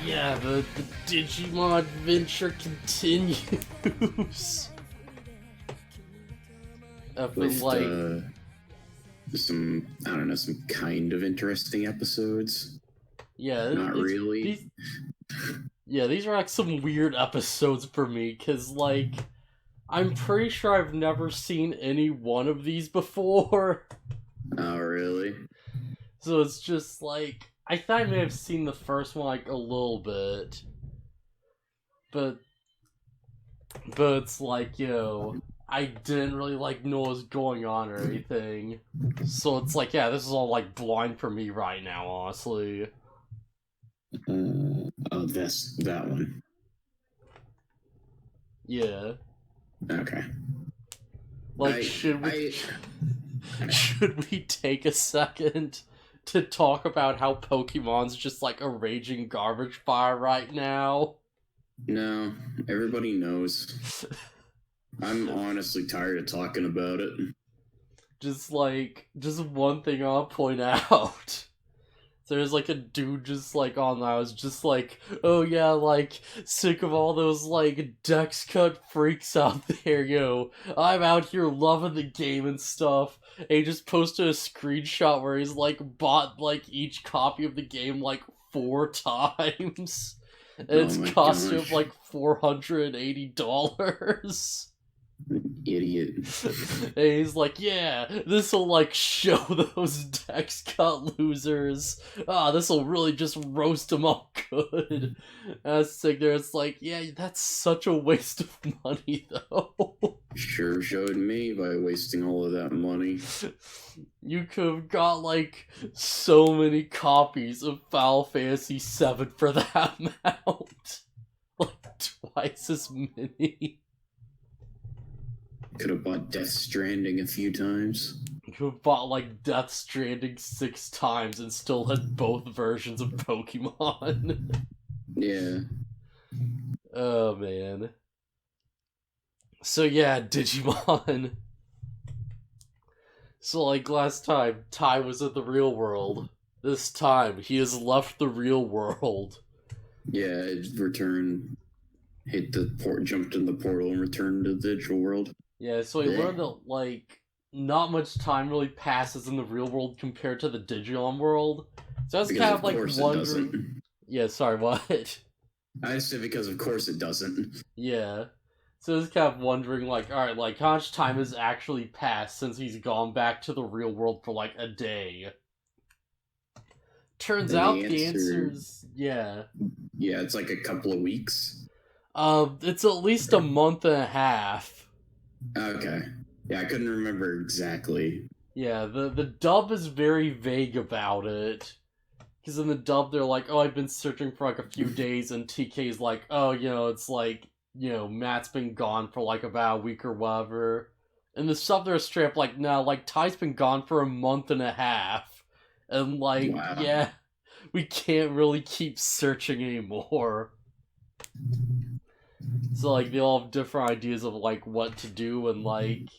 yeah, the Digimon adventure continues. I've been With some, I don't know, some kind of interesting episodes. Yeah, not really. These are like some weird episodes for me, because like I'm pretty sure I've never seen any one of these before. Oh, really? So it's just like, I thought I may have seen the first one like a little bit, but it's like, I didn't really like know what was going on or anything. So it's like, yeah, this is all like blind for me right now, honestly. Oh, that one. Yeah. Okay. Like, should we take a second to talk about how Pokemon's just like a raging garbage fire right now? No, everybody knows. I'm honestly tired of talking about it. Just one thing I'll point out. There's like a dude just like on that was just like, oh yeah, like sick of all those like Dex cut freaks out there, I'm out here loving the game and stuff. And he just posted a screenshot where he's like bought like each copy of the game like 4 times. And it's cost him like $480. Idiot. And he's like, yeah, this'll like show those Dex cut losers. This'll really just roast them all good. And I was sitting there, it's like, yeah, that's such a waste of money though. Sure showed me by wasting all of that money. You could have got like so many copies of Final Fantasy VII for that amount. Like twice as many. Could have bought Death Stranding a few times. You could have bought like Death Stranding 6 times and still had both versions of Pokemon. Yeah. Oh man. So yeah, Digimon. So like last time, Tai was in the real world. This time, he has left the real world. Yeah, it returned, hit the port, jumped in the portal, and returned to the digital world. Yeah, so he learned that, like, not much time really passes in the real world compared to the Digimon world. So I was kind of like wondering. Yeah, sorry, what? I said because of course it doesn't. Yeah. So I was kind of wondering, like, alright, like, how much time has actually passed since he's gone back to the real world for, like, a day? Turns out the answer's, yeah. Yeah, it's like a couple of weeks. It's at least a month and a half. Okay. Yeah, I couldn't remember exactly. Yeah, the dub is very vague about it. Because in the dub, they're like, oh, I've been searching for like a few days, and TK's like, oh, it's like, Matt's been gone for like about a week or whatever. And the sub, they're straight up like, no, like, Ty's been gone for a month and a half. And like, wow. Yeah, we can't really keep searching anymore. So, like, they all have different ideas of, like, what to do, and, like,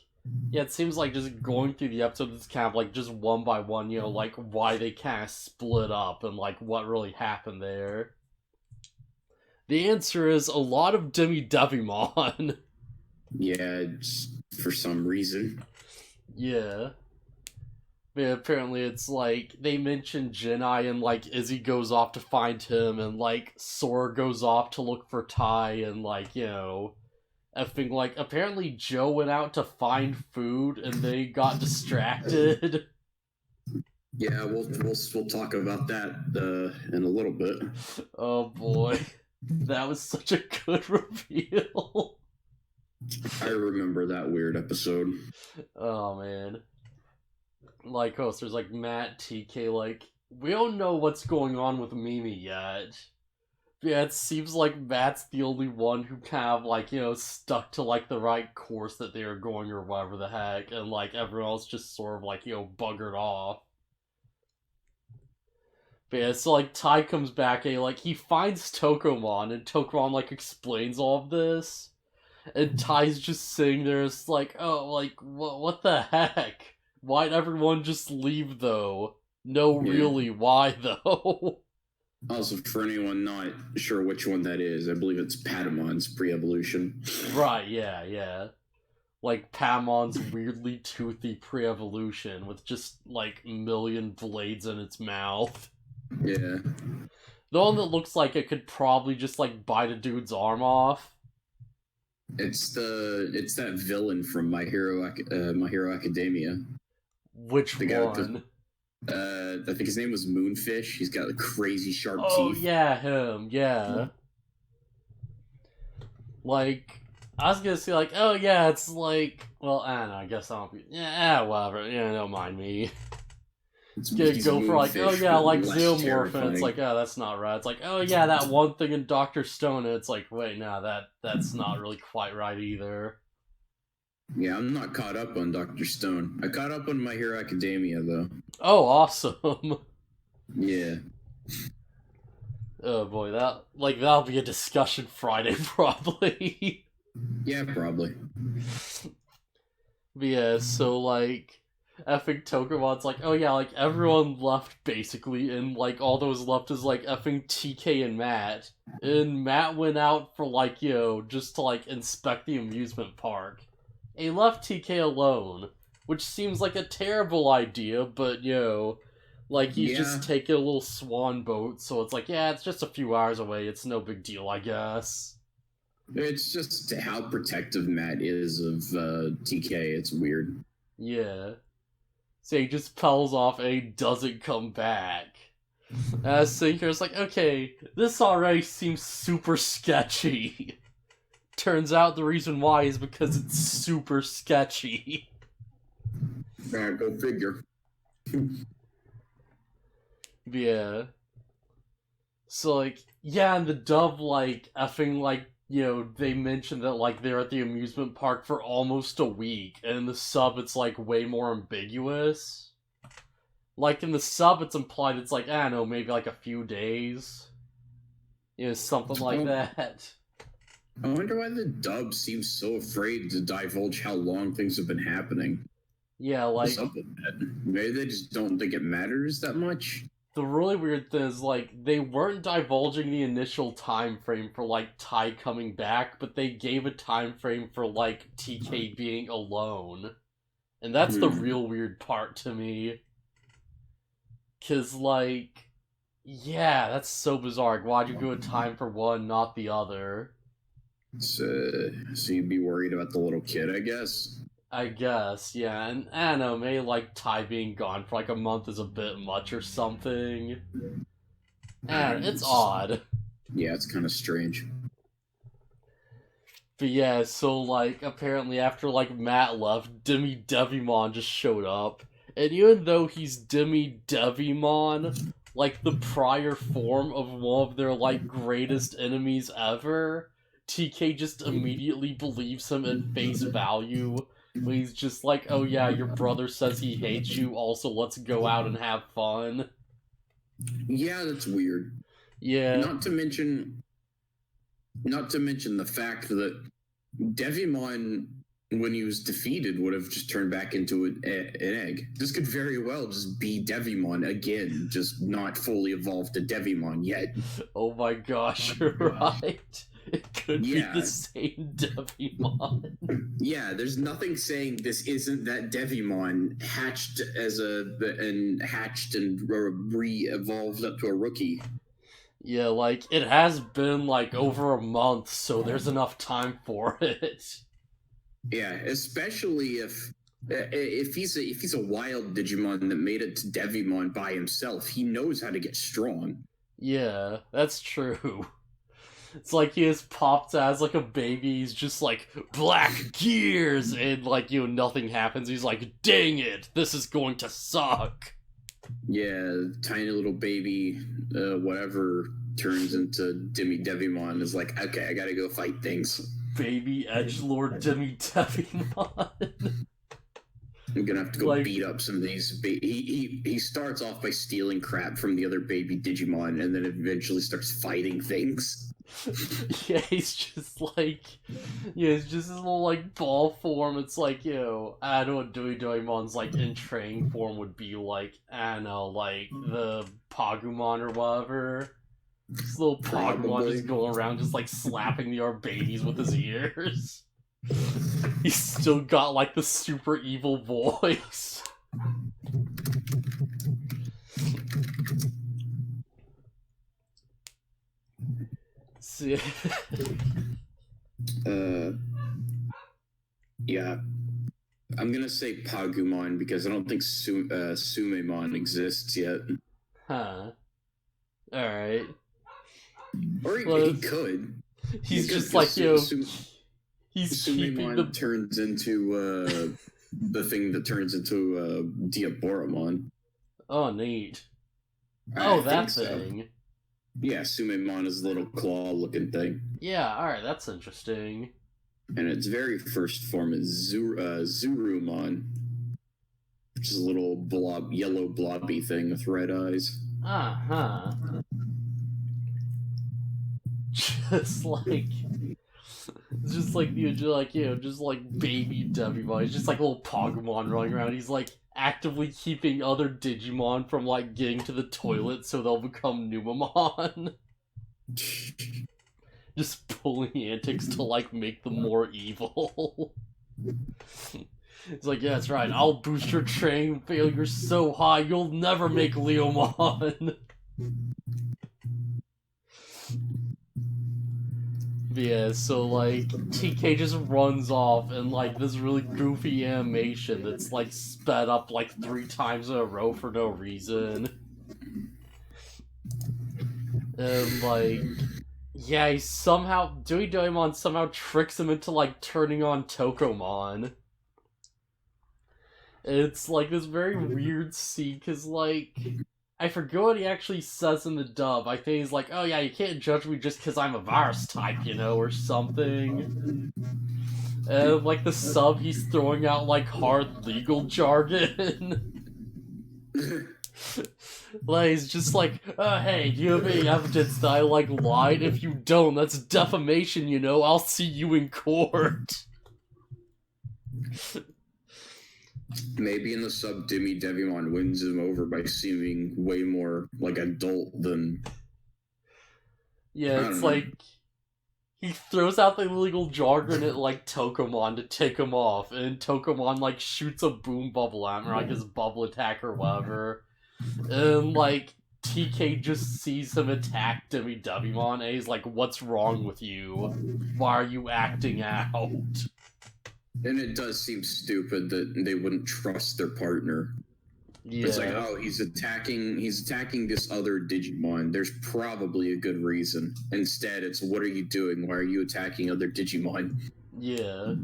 yeah, it seems like just going through the episode is kind of, like, just one by one, like, why they kind of split up, and, like, what really happened there. The answer is a lot of Demidevimon. Yeah, for some reason. Yeah. Yeah, apparently it's like, they mention Jinai and like Izzy goes off to find him and like Sora goes off to look for Tai and like, I think like apparently Joe went out to find food and they got distracted. Yeah, we'll talk about that in a little bit. Oh boy. That was such a good reveal. I remember that weird episode. Oh man. Like, there's like Matt, TK, like, we don't know what's going on with Mimi yet. Yeah, it seems like Matt's the only one who kind of, like, stuck to, like, the right course that they were going or whatever the heck, and, like, everyone else just sort of, like, buggered off. But yeah, so, like, Tai comes back and, like, he finds Tokomon, and Tokomon, like, explains all of this, and Tai's just sitting there, it's like, oh, like, what the heck? Why'd everyone just leave, though? No, really, why, though? Also, for anyone not sure which one that is, I believe it's Patamon's pre-evolution. Right, yeah. Like Pamon's weirdly toothy pre-evolution with just like a million blades in its mouth. Yeah. The one that looks like it could probably just like bite a dude's arm off. It's that villain from My Hero Academia. Which The guy one? I think his name was Moonfish. He's got crazy sharp teeth. Oh yeah, him. Yeah. Like, I was gonna say like, oh yeah, it's like, well, I don't know. I guess I don't be. Yeah, whatever. Yeah, don't mind me. It's Go for like, oh yeah, like Xeomorph, and it's terrifying. like, oh, that's not right. It's like, oh yeah, that one thing in Doctor Stone, and it's like, wait, no, that's not really quite right either. Yeah, I'm not caught up on Dr. Stone. I caught up on My Hero Academia, though. Oh, awesome. Yeah. Oh boy, that'll be a discussion Friday probably. Yeah, probably. But yeah, so like, effing Tokemon's like, oh yeah, like everyone left basically, and like all those left is like effing TK and Matt. And Matt went out for like, just to like inspect the amusement park. And he left TK alone, which seems like a terrible idea, but like he's just taking a little swan boat, so it's like, yeah, it's just a few hours away, it's no big deal, I guess. It's just how protective Matt is of TK. It's weird. Yeah. So he just pells off and he doesn't come back. And I was sitting here, it's like, okay, this already seems super sketchy. Turns out the reason why is because it's super sketchy. Go figure. Yeah. So, like, yeah, and the dub, like, effing, like, they mentioned that, like, they're at the amusement park for almost a week, and in the sub, it's, like, way more ambiguous. Like, in the sub, it's implied it's, like, I don't know, maybe, like, a few days. Something like that. I wonder why the dub seems so afraid to divulge how long things have been happening. Yeah, like... Maybe they just don't think it matters that much? The really weird thing is, like, they weren't divulging the initial time frame for, like, Ty coming back, but they gave a time frame for, like, TK being alone. And that's the real weird part to me. 'Cause, like, yeah, that's so bizarre. Like, why'd you go a time for one, not the other? So you'd be worried about the little kid, I guess? I guess, yeah, and I don't know, maybe like Ty being gone for like a month is a bit much or something. And it's odd. Yeah, it's kind of strange. But yeah, so like apparently after like Matt left, Demidevimon just showed up. And even though he's Demidevimon, like the prior form of one of their like greatest enemies ever, TK just immediately believes him at face value. When he's just like, oh yeah, your brother says he hates you, also let's go out and have fun. Yeah, that's weird. Yeah. Not to mention the fact that Devimon, when he was defeated, would have just turned back into an egg. This could very well just be Devimon again, just not fully evolved to Devimon yet. Oh my gosh, you're right. It could be the same Devimon. Yeah, there's nothing saying this isn't that Devimon hatched and re-evolved up to a rookie. Yeah, like, it has been, like, over a month, so there's enough time for it. Yeah, especially if he's a wild Digimon that made it to Devimon by himself, he knows how to get strong. Yeah, that's true. It's like he has popped as like a baby, he's just like, black gears, and like, nothing happens. He's like, dang it, this is going to suck. Yeah, tiny little baby, whatever turns into Demidevimon is like, okay, I gotta go fight things. Baby edgelord Demidevimon. I'm gonna have to go beat up some of these. He starts off by stealing crap from the other baby Digimon, and then eventually starts fighting things. Yeah, he's just like, it's just his little like ball form. It's like, I don't know what Devimon's like in training form would be like. I don't know, like the Pagumon or whatever. This little Pokemon Probably. just going around just like slapping the babies with his ears. He's still got like the super evil voice. See. Yeah. I'm gonna say Pagumon because I don't think Sumemon exists yet. Huh. Alright. Or he could. He's He just could, like, he's Sumemon keeping the... turns into the thing that turns into Diaboromon. Oh, neat. I that think thing. So. Yeah, Sumemon is a little claw-looking thing. Yeah, alright, that's interesting. And its very first form is Zurumon, which is a little yellow blobby thing with red eyes. Uh-huh. Just like baby Demidevimon. He's just like a little Pokemon running around. He's like actively keeping other Digimon from like getting to the toilet so they'll become Numemon. Just pulling antics to like make them more evil. It's like, yeah, that's right. I'll boost your training failure so high you'll never make Leomon. Yeah, so like TK just runs off and like this really goofy animation that's like sped up like 3 times in a row for no reason. And like, yeah, Demidevimon somehow tricks him into like turning on Tokomon. It's like this very weird scene because like, I forget what he actually says in the dub. I think he's like, oh yeah, you can't judge me just because I'm a virus type, or something. And like the sub, he's throwing out like hard legal jargon. Like, he's just like, hey, do you have any evidence that I like lied? If you don't, that's defamation, I'll see you in court. Maybe in the sub, Demidevimon wins him over by seeming way more like adult than. Yeah, it's like he throws out the illegal jargon at like Tokomon to take him off, and Tokomon like shoots a boom bubble at him, or like his bubble attack or whatever. And like TK just sees him attack Demidevimon, and he's like, "What's wrong with you? Why are you acting out?" And it does seem stupid that they wouldn't trust their partner. Yeah. It's like, oh, he's attacking this other Digimon. There's probably a good reason. Instead, it's, what are you doing? Why are you attacking other Digimon? Yeah.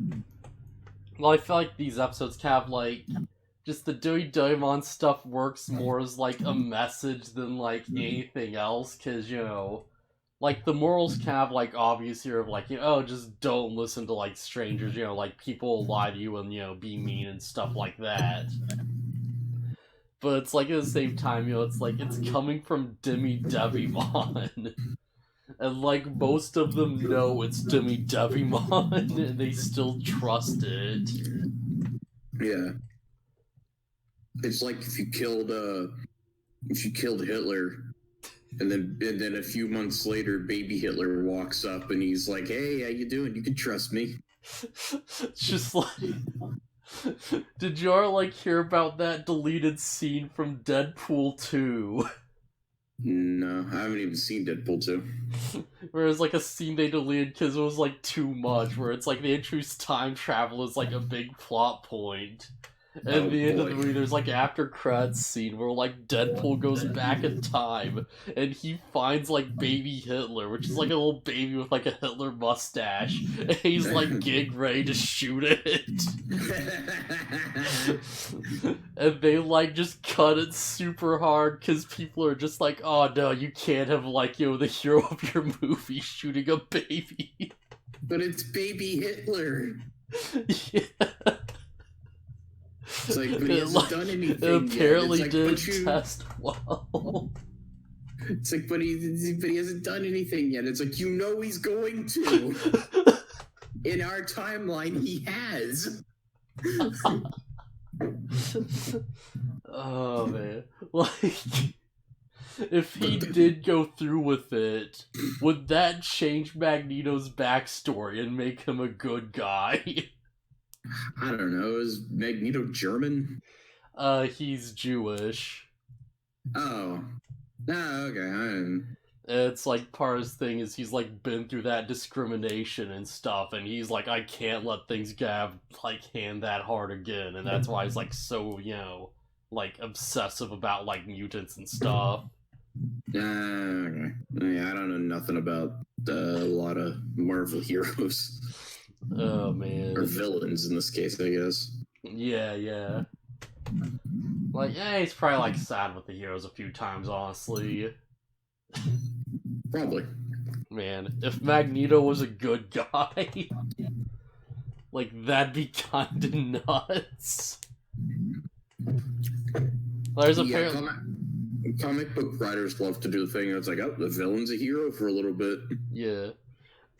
Well, I feel like these episodes kind of like, just the Demidevimon stuff works more as like a message than like anything else, because, like, the moral's kind of, like, obvious here of, like, just don't listen to, like, strangers, like, people lie to you and, be mean and stuff like that. But it's, like, at the same time, it's, like, it's coming from Demidevimon. And, like, most of them know it's Demidevimon, and they still trust it. Yeah. It's like if you killed Hitler... And then a few months later, baby Hitler walks up and he's like, "Hey, how you doing? You can trust me." It's just like, did you ever like hear about that deleted scene from Deadpool 2? No, I haven't even seen Deadpool 2. Where it's like a scene they deleted because it was like too much. Where it's like they introduced time travel as like a big plot point. And at the end of the movie, there's like after credits scene where like Deadpool goes back in time and he finds like baby Hitler, which is like a little baby with like a Hitler mustache, and he's like getting ready to shoot it. And they like just cut it super hard because people are just like, oh no, you can't have like the hero of your movie shooting a baby. But it's baby Hitler. Yeah. It's like, but he hasn't done anything. Apparently yet. Didn't test well. It's like, but he hasn't done anything yet. It's like, he's going to. In our timeline, he has. Oh man, like If he did go through with it, would that change Magneto's backstory and make him a good guy? I don't know. Is Magneto German? He's Jewish. Oh. Okay. It's like part of his thing is he's like been through that discrimination and stuff, and he's like, I can't let things get like hand that hard again, and that's why he's like so, like obsessive about like mutants and stuff. Okay. Yeah, I don't know nothing about a lot of Marvel heroes. Oh man. Or villains in this case, I guess. Yeah. Like, he's probably like sad with the heroes a few times, honestly. Probably. Man, if Magneto was a good guy, like, that'd be kinda nuts. There's apparently... Comic book writers love to do the thing that's like, oh, the villain's a hero for a little bit. Yeah.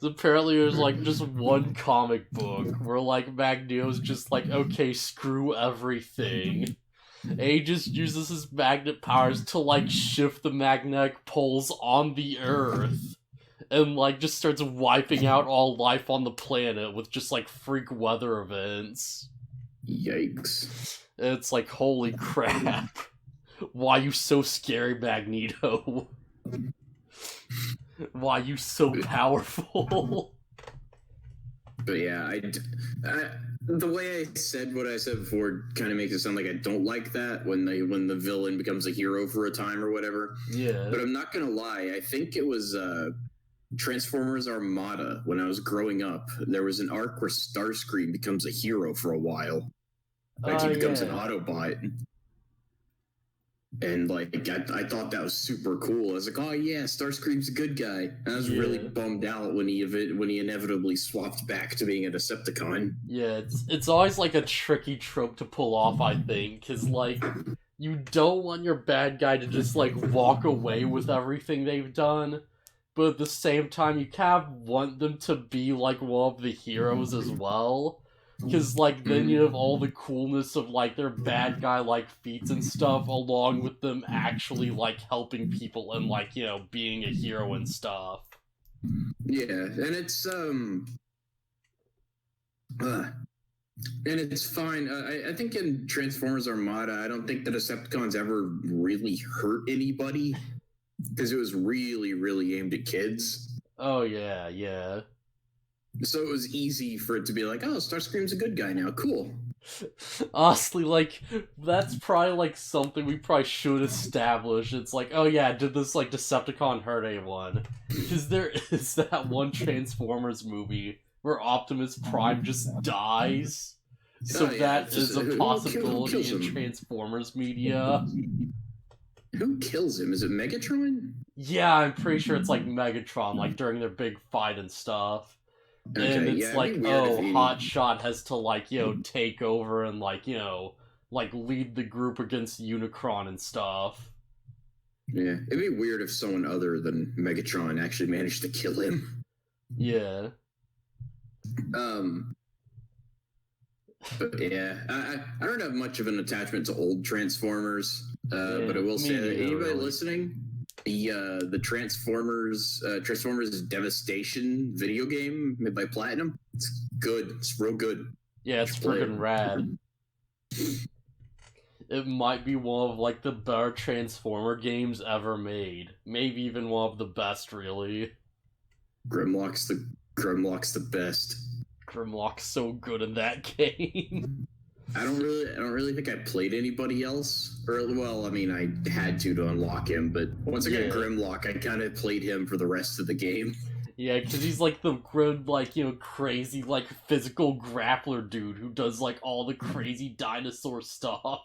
Apparently there's, like, just one comic book where, like, Magneto's just like, okay, screw everything. And he just uses his magnet powers to, like, shift the magnetic poles on the Earth. And, like, just starts wiping out all life on the planet with just, like, freak weather events. Yikes. It's like, holy crap. Why you so scary, Magneto? Why you so powerful? But yeah, the way I said what I said before kind of makes it sound like I don't like that when the villain becomes a hero for a time or whatever. Yeah. But I'm not gonna lie, I think it was Transformers Armada when I was growing up. There was an arc where Starscream becomes a hero for a while. Like he becomes an Autobot. And like I thought that was super cool. I was like, oh yeah, Starscream's a good guy. And I was really bummed out when he inevitably swapped back to being a Decepticon. Yeah, it's always like a tricky trope to pull off, I think, because like you don't want your bad guy to just like walk away with everything they've done, but at the same time you kind of want them to be like one of the heroes as well. Because, like, then you have all the coolness of, like, their bad guy-like feats and stuff, along with them actually, like, helping people and, like, being a hero and stuff. Yeah, and it's, and it's fine. I think in Transformers Armada, I don't think the Decepticons ever really hurt anybody, because it was really, really aimed at kids. Oh, yeah. So it was easy for it to be like, oh, Starscream's a good guy now. Cool. Honestly, like, that's probably, like, something we probably should establish. It's like, oh yeah, did this, like, Decepticon hurt anyone? Because there is that one Transformers movie where Optimus Prime just dies. So that is a possibility in Transformers media. Who kills him? Is it Megatron? Yeah, I'm pretty sure it's, like, Megatron, like, during their big fight and stuff. Okay, and it's like, oh, Hotshot has to, like, take over and, like, like, lead the group against Unicron and stuff. Yeah, it'd be weird if someone other than Megatron actually managed to kill him. Yeah. But yeah, I don't have much of an attachment to old Transformers, but I will say that anybody listening, the Transformers Devastation video game made by Platinum, it's good. It's real good. Yeah, it's freaking rad. It might be one of, like, the better Transformer games ever made. Maybe even one of the best, really. Grimlock's the best. Grimlock's so good in that game. I don't really think I played anybody else. Or, well, I mean, I had to unlock him, but once I got Grimlock, I kind of played him for the rest of the game. Yeah, because he's, like, the good, like, crazy, like, physical grappler dude who does, like, all the crazy dinosaur stuff.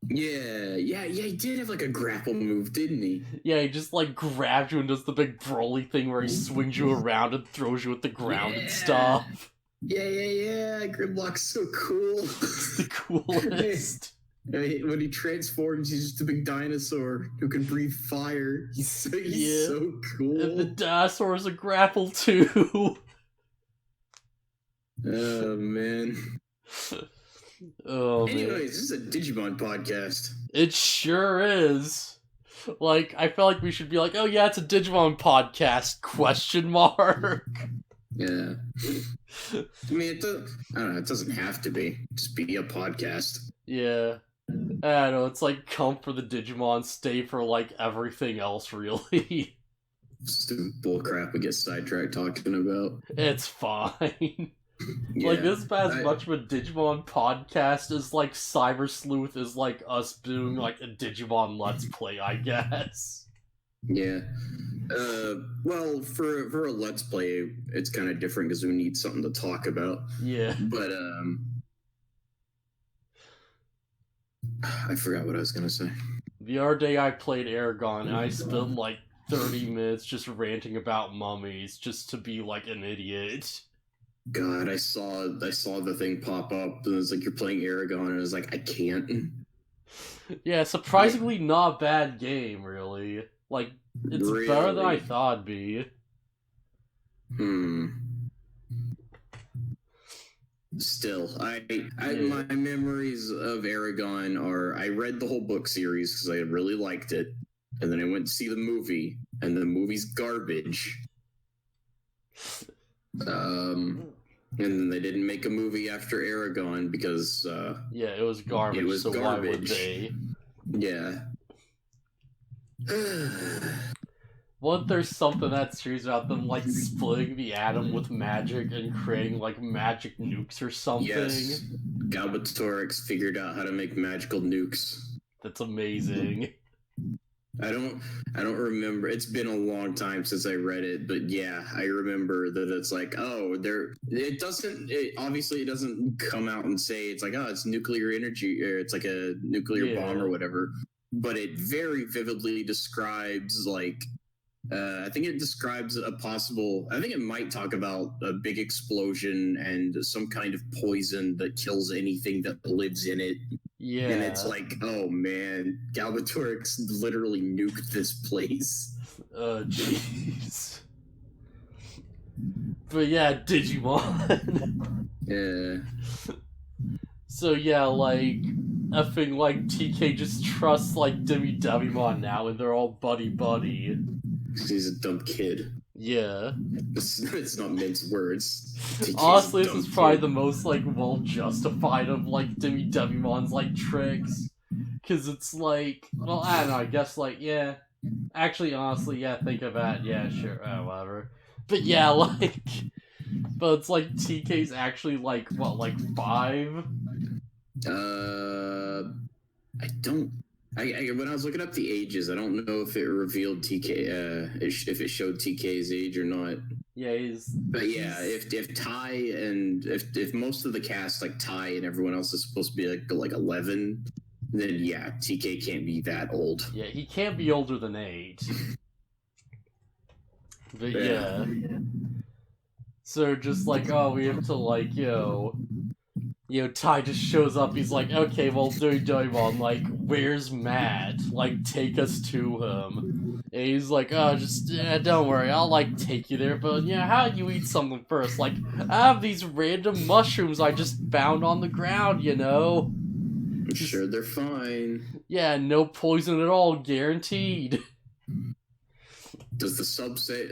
Yeah, he did have, like, a grapple move, didn't he? Yeah, he just, like, grabs you and does the big Broly thing where he swings you around and throws you at the ground and stuff. Yeah. Grimlock's so cool. It's the coolest. When he transforms, he's just a big dinosaur who can breathe fire. He's so cool. And the dinosaur's a grapple too. Oh, man. Oh, Anyways, this is a Digimon podcast. It sure is. Like, I feel like we should be like, oh yeah, it's a Digimon podcast, question mark. Yeah. I mean, I don't know, it doesn't have to be. Just be a podcast. Yeah. I don't know, it's like come for the Digimon, stay for like everything else, really. Stupid bullcrap we get sidetracked talking about. It's fine. Yeah, Like, this is as much of a Digimon podcast as like Cyber Sleuth is like us doing like a Digimon Let's Play, I guess. Yeah. Well, for a Let's Play, it's kind of different because we need something to talk about. Yeah. But, I forgot what I was gonna say. The other day I played Aragon, and I spent like 30 minutes just ranting about mummies, just to be like an idiot. God, I saw the thing pop up, and it was like, you're playing Aragon, and I was like, I can't. Yeah, surprisingly not a bad game, really. Like, it's better than I thought it'd be. Still, my memories of Aragon are, I read the whole book series because I really liked it, and then I went to see the movie, and the movie's garbage. And then they didn't make a movie after Aragon because yeah, it was garbage. It was so garbage. Why would they? Yeah. Wasn't there something that series about them like splitting the atom with magic and creating like magic nukes or something? Yes. Galbatorix figured out how to make magical nukes. That's amazing. I don't remember. It's been a long time since I read it, but yeah, I remember that it's like, oh, obviously it doesn't come out and say it's like, oh, it's nuclear energy, or it's like a nuclear bomb or whatever, but it very vividly describes like, I think it describes I think it might talk about a big explosion and some kind of poison that kills anything that lives in it. Yeah. And it's like, oh man, Galbatorix literally nuked this place. Jeez. But yeah, Digimon. Yeah. So yeah, like, effing, like, TK just trusts, like, Demidevimon now, and they're all buddy-buddy. He's a dumb kid. Yeah. It's not minced words. Honestly, this is probably the most, like, well-justified of, like, Demidevimon's, like, tricks. Because it's like, well, I don't know, I guess, like, yeah. Actually, honestly, yeah, think of that, yeah, sure, whatever. But yeah, like, but it's like TK's actually, like, what, like, 5? When I was looking up the ages, I don't know if it revealed TK, if it showed TK's age or not. Yeah, But yeah, if Ty and if most of the cast, like Ty and everyone else, is supposed to be like 11, then yeah, TK can't be that old. Yeah, he can't be older than 8. But yeah. So just like, oh, we have to like, Ty just shows up, he's like, okay, well, Demidevimon, like, where's Matt? Like, take us to him. And he's like, oh, just, don't worry, I'll, like, take you there, but, how do you eat something first? Like, I have these random mushrooms I just found on the ground, I'm sure they're fine. Yeah, no poison at all, guaranteed. Does the sub say,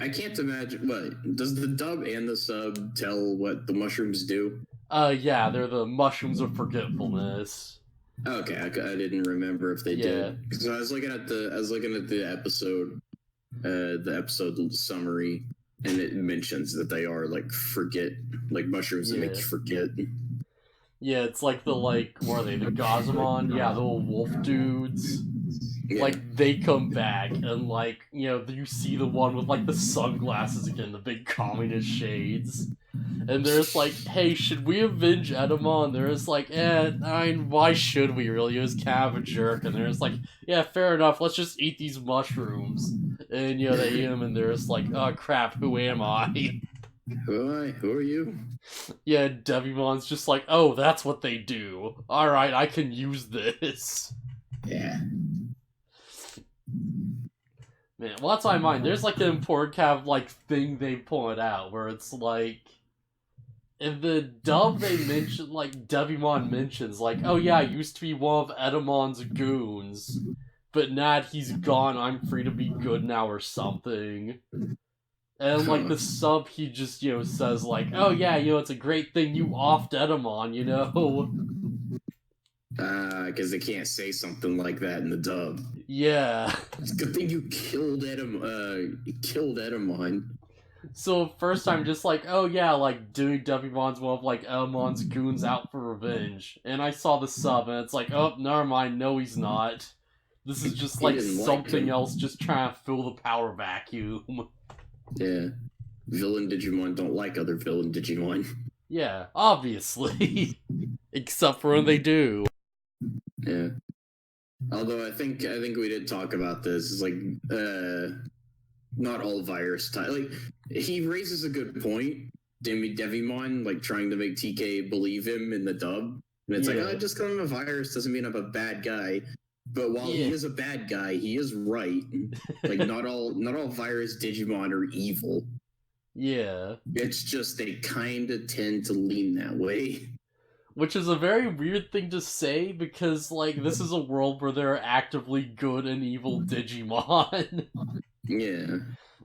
I can't imagine, what, does the dub and the sub tell what the mushrooms do? Yeah, they're the mushrooms of forgetfulness. Okay, I didn't remember if they did. Because I was looking at the episode summary, and it mentions that they are like mushrooms that make you forget. Yeah, it's like the what are they? The Gazamon? Yeah, the little wolf dudes. Yeah. Like, they come back, and you see the one with like the sunglasses again, the big communist shades. And they're just like, hey, should we avenge Edamon? They're just like, why should we really? He was kind of a jerk. And they're just like, yeah, fair enough, let's just eat these mushrooms. And, they eat them, and they're just like, oh, crap, who am I? Who am I? Who are you? Yeah, Devimon's just like, oh, that's what they do. Alright, I can use this. Yeah. Man, well, that's what I mind. There's, like, an important kind of, thing they point out, where it's like, in the dub they mention, Devimon mentions, oh yeah, I used to be one of Edamon's goons. but not he's gone, I'm free to be good now or something. And, like, the sub, he just, says, like, oh yeah, it's a great thing you offed Edamon, Because they can't say something like that in the dub. Yeah. It's a good thing you killed Edamon. So first I'm just like, oh yeah, like, Devimon's one of, like, Edamon's goons out for revenge. And I saw the sub, and it's like, oh, never mind, no he's not. This is just, like, something else just trying to fill the power vacuum. Yeah. Villain Digimon don't like other villain Digimon. Yeah, obviously. Except for when they do. Yeah. Although I think we did talk about this. It's like, not all virus type. Like, he raises a good point. Demidevimon, like, trying to make TK believe him in the dub. And it's like, oh, just because I'm a virus doesn't mean I'm a bad guy. But while he is a bad guy, he is right. Like, not all virus Digimon are evil. Yeah. It's just they kind of tend to lean that way. Which is a very weird thing to say, because, like, this is a world where there are actively good and evil Digimon. Yeah.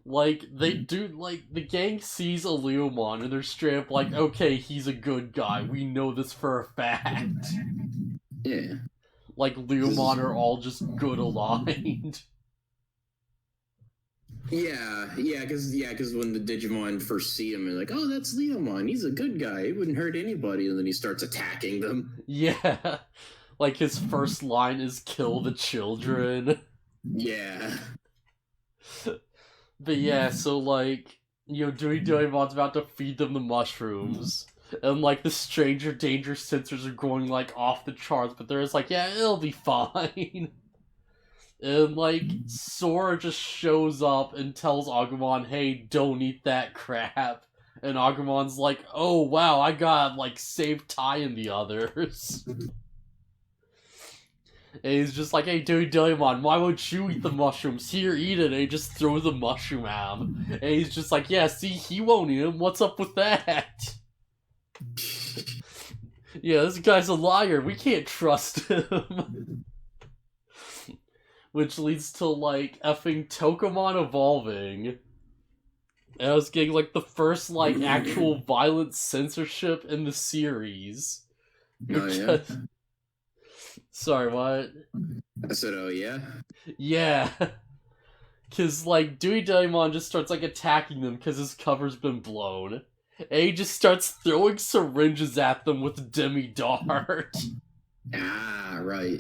Like, they do, like, the gang sees a Leomon, and they're straight up like, okay, he's a good guy, we know this for a fact. Yeah. Like, Leomon are all just good aligned. Yeah, because when the Digimon first see him, they're like, oh, that's Leomon, he's a good guy, he wouldn't hurt anybody, and then he starts attacking them. Yeah. Like, his first line is, kill the children. Yeah. But yeah, so, like, Devimon's about to feed them the mushrooms. And, like, the stranger danger sensors are going, like, off the charts, but they're just like, yeah, it'll be fine. And, like, Sora just shows up and tells Agumon, hey, don't eat that crap. And Agumon's like, oh, wow, I gotta, like, save Tai and the others. And he's just like, hey, Demidevimon, why won't you eat the mushrooms? Here, eat it. And he just throws the mushroom at him. And he's just like, yeah, see, he won't eat him. What's up with that? Yeah, this guy's a liar. We can't trust him. Which leads to, like, effing Tokamon evolving. And I was getting, like, the first, like, actual violent censorship in the series. Oh, yeah? Sorry, what? I said, oh, yeah? Yeah. Because, like, Demidevimon just starts, like, attacking them because his cover's been blown. And he just starts throwing syringes at them with Demi-Dart. Ah, right.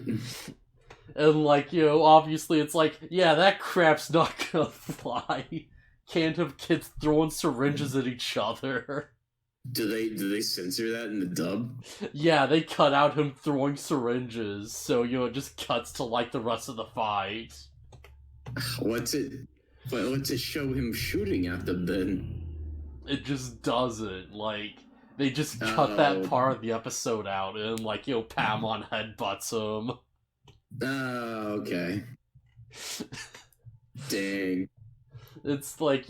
And, like, obviously it's like, yeah, that crap's not gonna fly. Can't have kids throwing syringes at each other. Do they censor that in the dub? Yeah, they cut out him throwing syringes, so, it just cuts to, like, the rest of the fight. What's it show him shooting at them, then? It just doesn't, like, they just cut that part of the episode out, and, like, Paimon headbutts him. Oh, okay. Dang. It's like,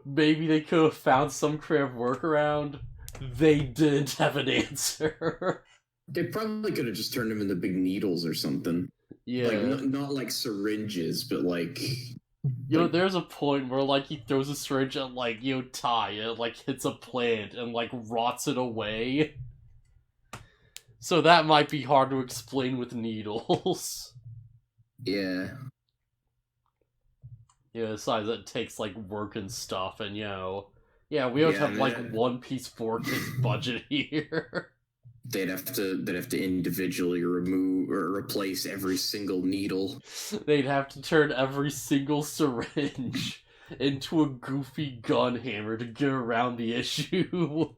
maybe they could have found some creative workaround. They didn't have an answer. They probably could have just turned them into big needles or something. Yeah. Like, not like syringes, but like... There's a point where, like, he throws a syringe at, like, Tai, and it, like, hits a plant and, like, rots it away. So that might be hard to explain with needles. Yeah. Besides that it takes, like, work and stuff, and, we don't have, like, One Piece 4K budget here. They'd have to individually remove or replace every single needle. They'd have to turn every single syringe into a goofy gun hammer to get around the issue.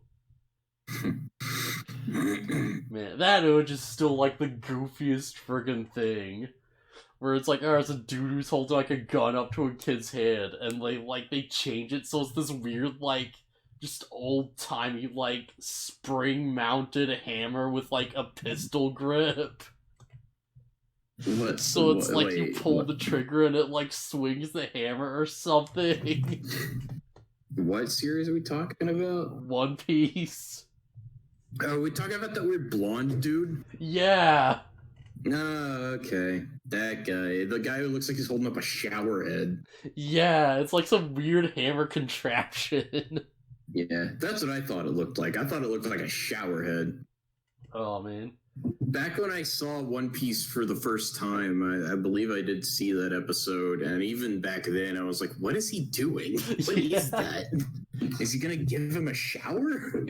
Man, that image is still, like, the goofiest friggin' thing. Where it's like, there's a dude who's holding, like, a gun up to a kid's head, and they change it so it's this weird, like, just old-timey, like, spring-mounted hammer with, like, a pistol grip. So it's like you pull the trigger and it, like, swings the hammer or something. What series are we talking about? One Piece. Are we talking about that weird blonde dude? Yeah. Okay. That guy. The guy who looks like he's holding up a shower head. Yeah, it's like some weird hammer contraption. Yeah, that's what I thought it looked like. I thought it looked like a shower head. Oh, man. Back when I saw One Piece for the first time, I believe I did see that episode, and even back then, I was like, "What is he doing? What is that? Is he gonna give him a shower?"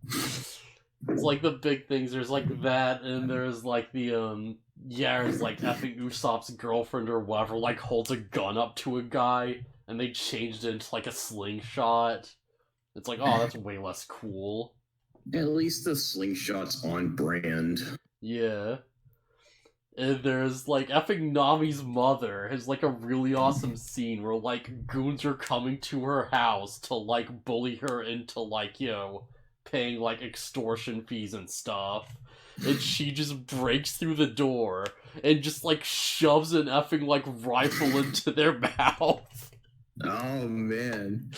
It's like the big things. There's like that, and there's like the there's like effing Usopp's girlfriend or whatever, like holds a gun up to a guy, and they changed it into like a slingshot. It's like, oh, that's way less cool. At least the slingshot's on brand. Yeah. And there's like effing Nami's mother has like a really awesome scene where like goons are coming to her house to like bully her into like, paying like extortion fees and stuff. And she just breaks through the door and just like shoves an effing like rifle into their mouth. Oh man.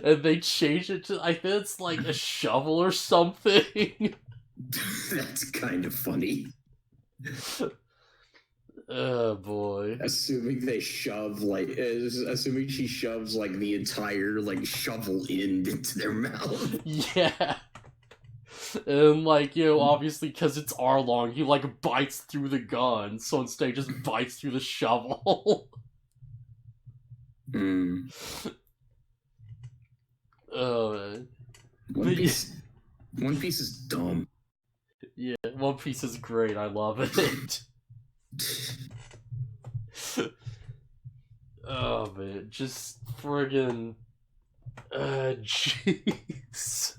And they change it to, I think it's like a shovel or something. That's kind of funny. Oh boy. Assuming they shove assuming she shoves like the entire like shovel end into their mouth. Yeah. And like, obviously because it's Arlong, he like bites through the gun, so instead he just bites through the shovel. Oh man. One Piece is dumb. Yeah, One Piece is great, I love it. Oh man, just friggin' jeez.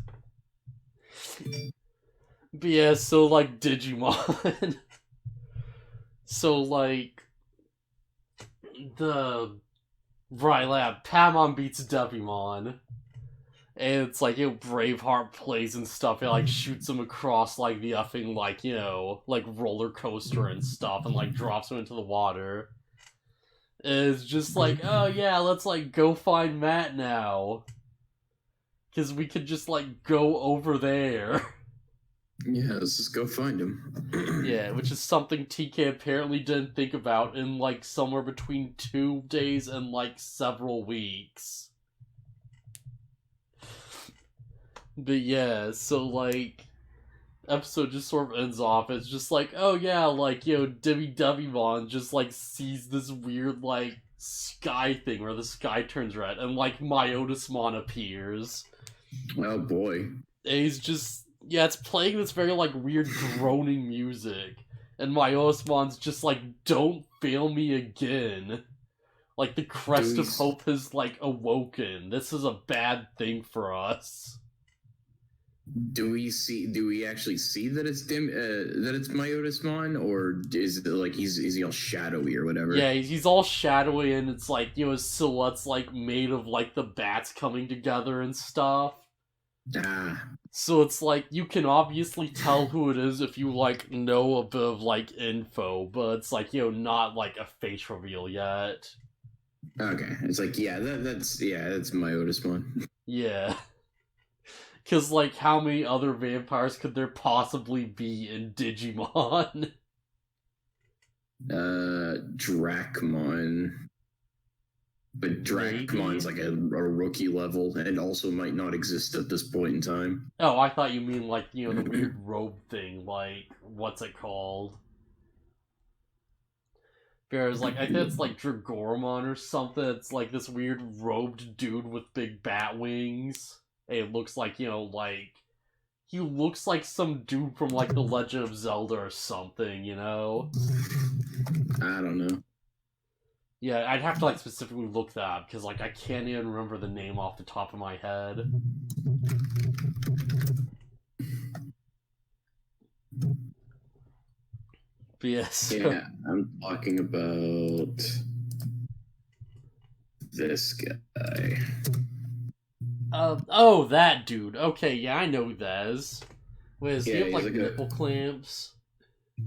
But yeah, so like Digimon. So like Paimon beats Devimon. And it's like, Braveheart plays and stuff. It like shoots him across like the effing like, like roller coaster and stuff, and like drops him into the water. And it's just like, oh yeah, let's like go find Matt now. Cause we could just like go over there. Yeah, let's just go find him. Yeah, which is something TK apparently didn't think about in like somewhere between 2 days and like several weeks. But yeah, so like, episode just sort of ends off. It's just like, oh yeah, like, Demidevimon just like sees this weird like sky thing where the sky turns red, and like Myotismon appears. Oh boy. And he's just, it's playing this very like weird droning music. And Myotismon's just like, don't fail me again. Like the crest of hope has like awoken. This is a bad thing for us. Do we actually see that it's Myotismon, or is it like is he all shadowy or whatever? Yeah, he's all shadowy, and it's like, his silhouette's like made of like the bats coming together and stuff. So it's like, you can obviously tell who it is if you like know a bit of like info, but it's like, not like a face reveal yet. Okay, it's like, that's Myotismon. Yeah. Because, like, how many other vampires could there possibly be in Digimon? Dracmon. But Dracmon's like a rookie level, and also might not exist at this point in time. Oh, I thought you mean, like, the weird robe thing, like, what's it called? Whereas, like, I think it's, like, Dragoromon or something. It's, like, this weird robed dude with big bat wings. It looks like, he looks like some dude from, like, The Legend of Zelda or something, I don't know. Yeah, I'd have to, like, specifically look that up, because, like, I can't even remember the name off the top of my head. But yes. Yeah, I'm talking about this guy. Oh, that dude. Okay, yeah, I know who that is. Wait, does he have, like nipple clamps?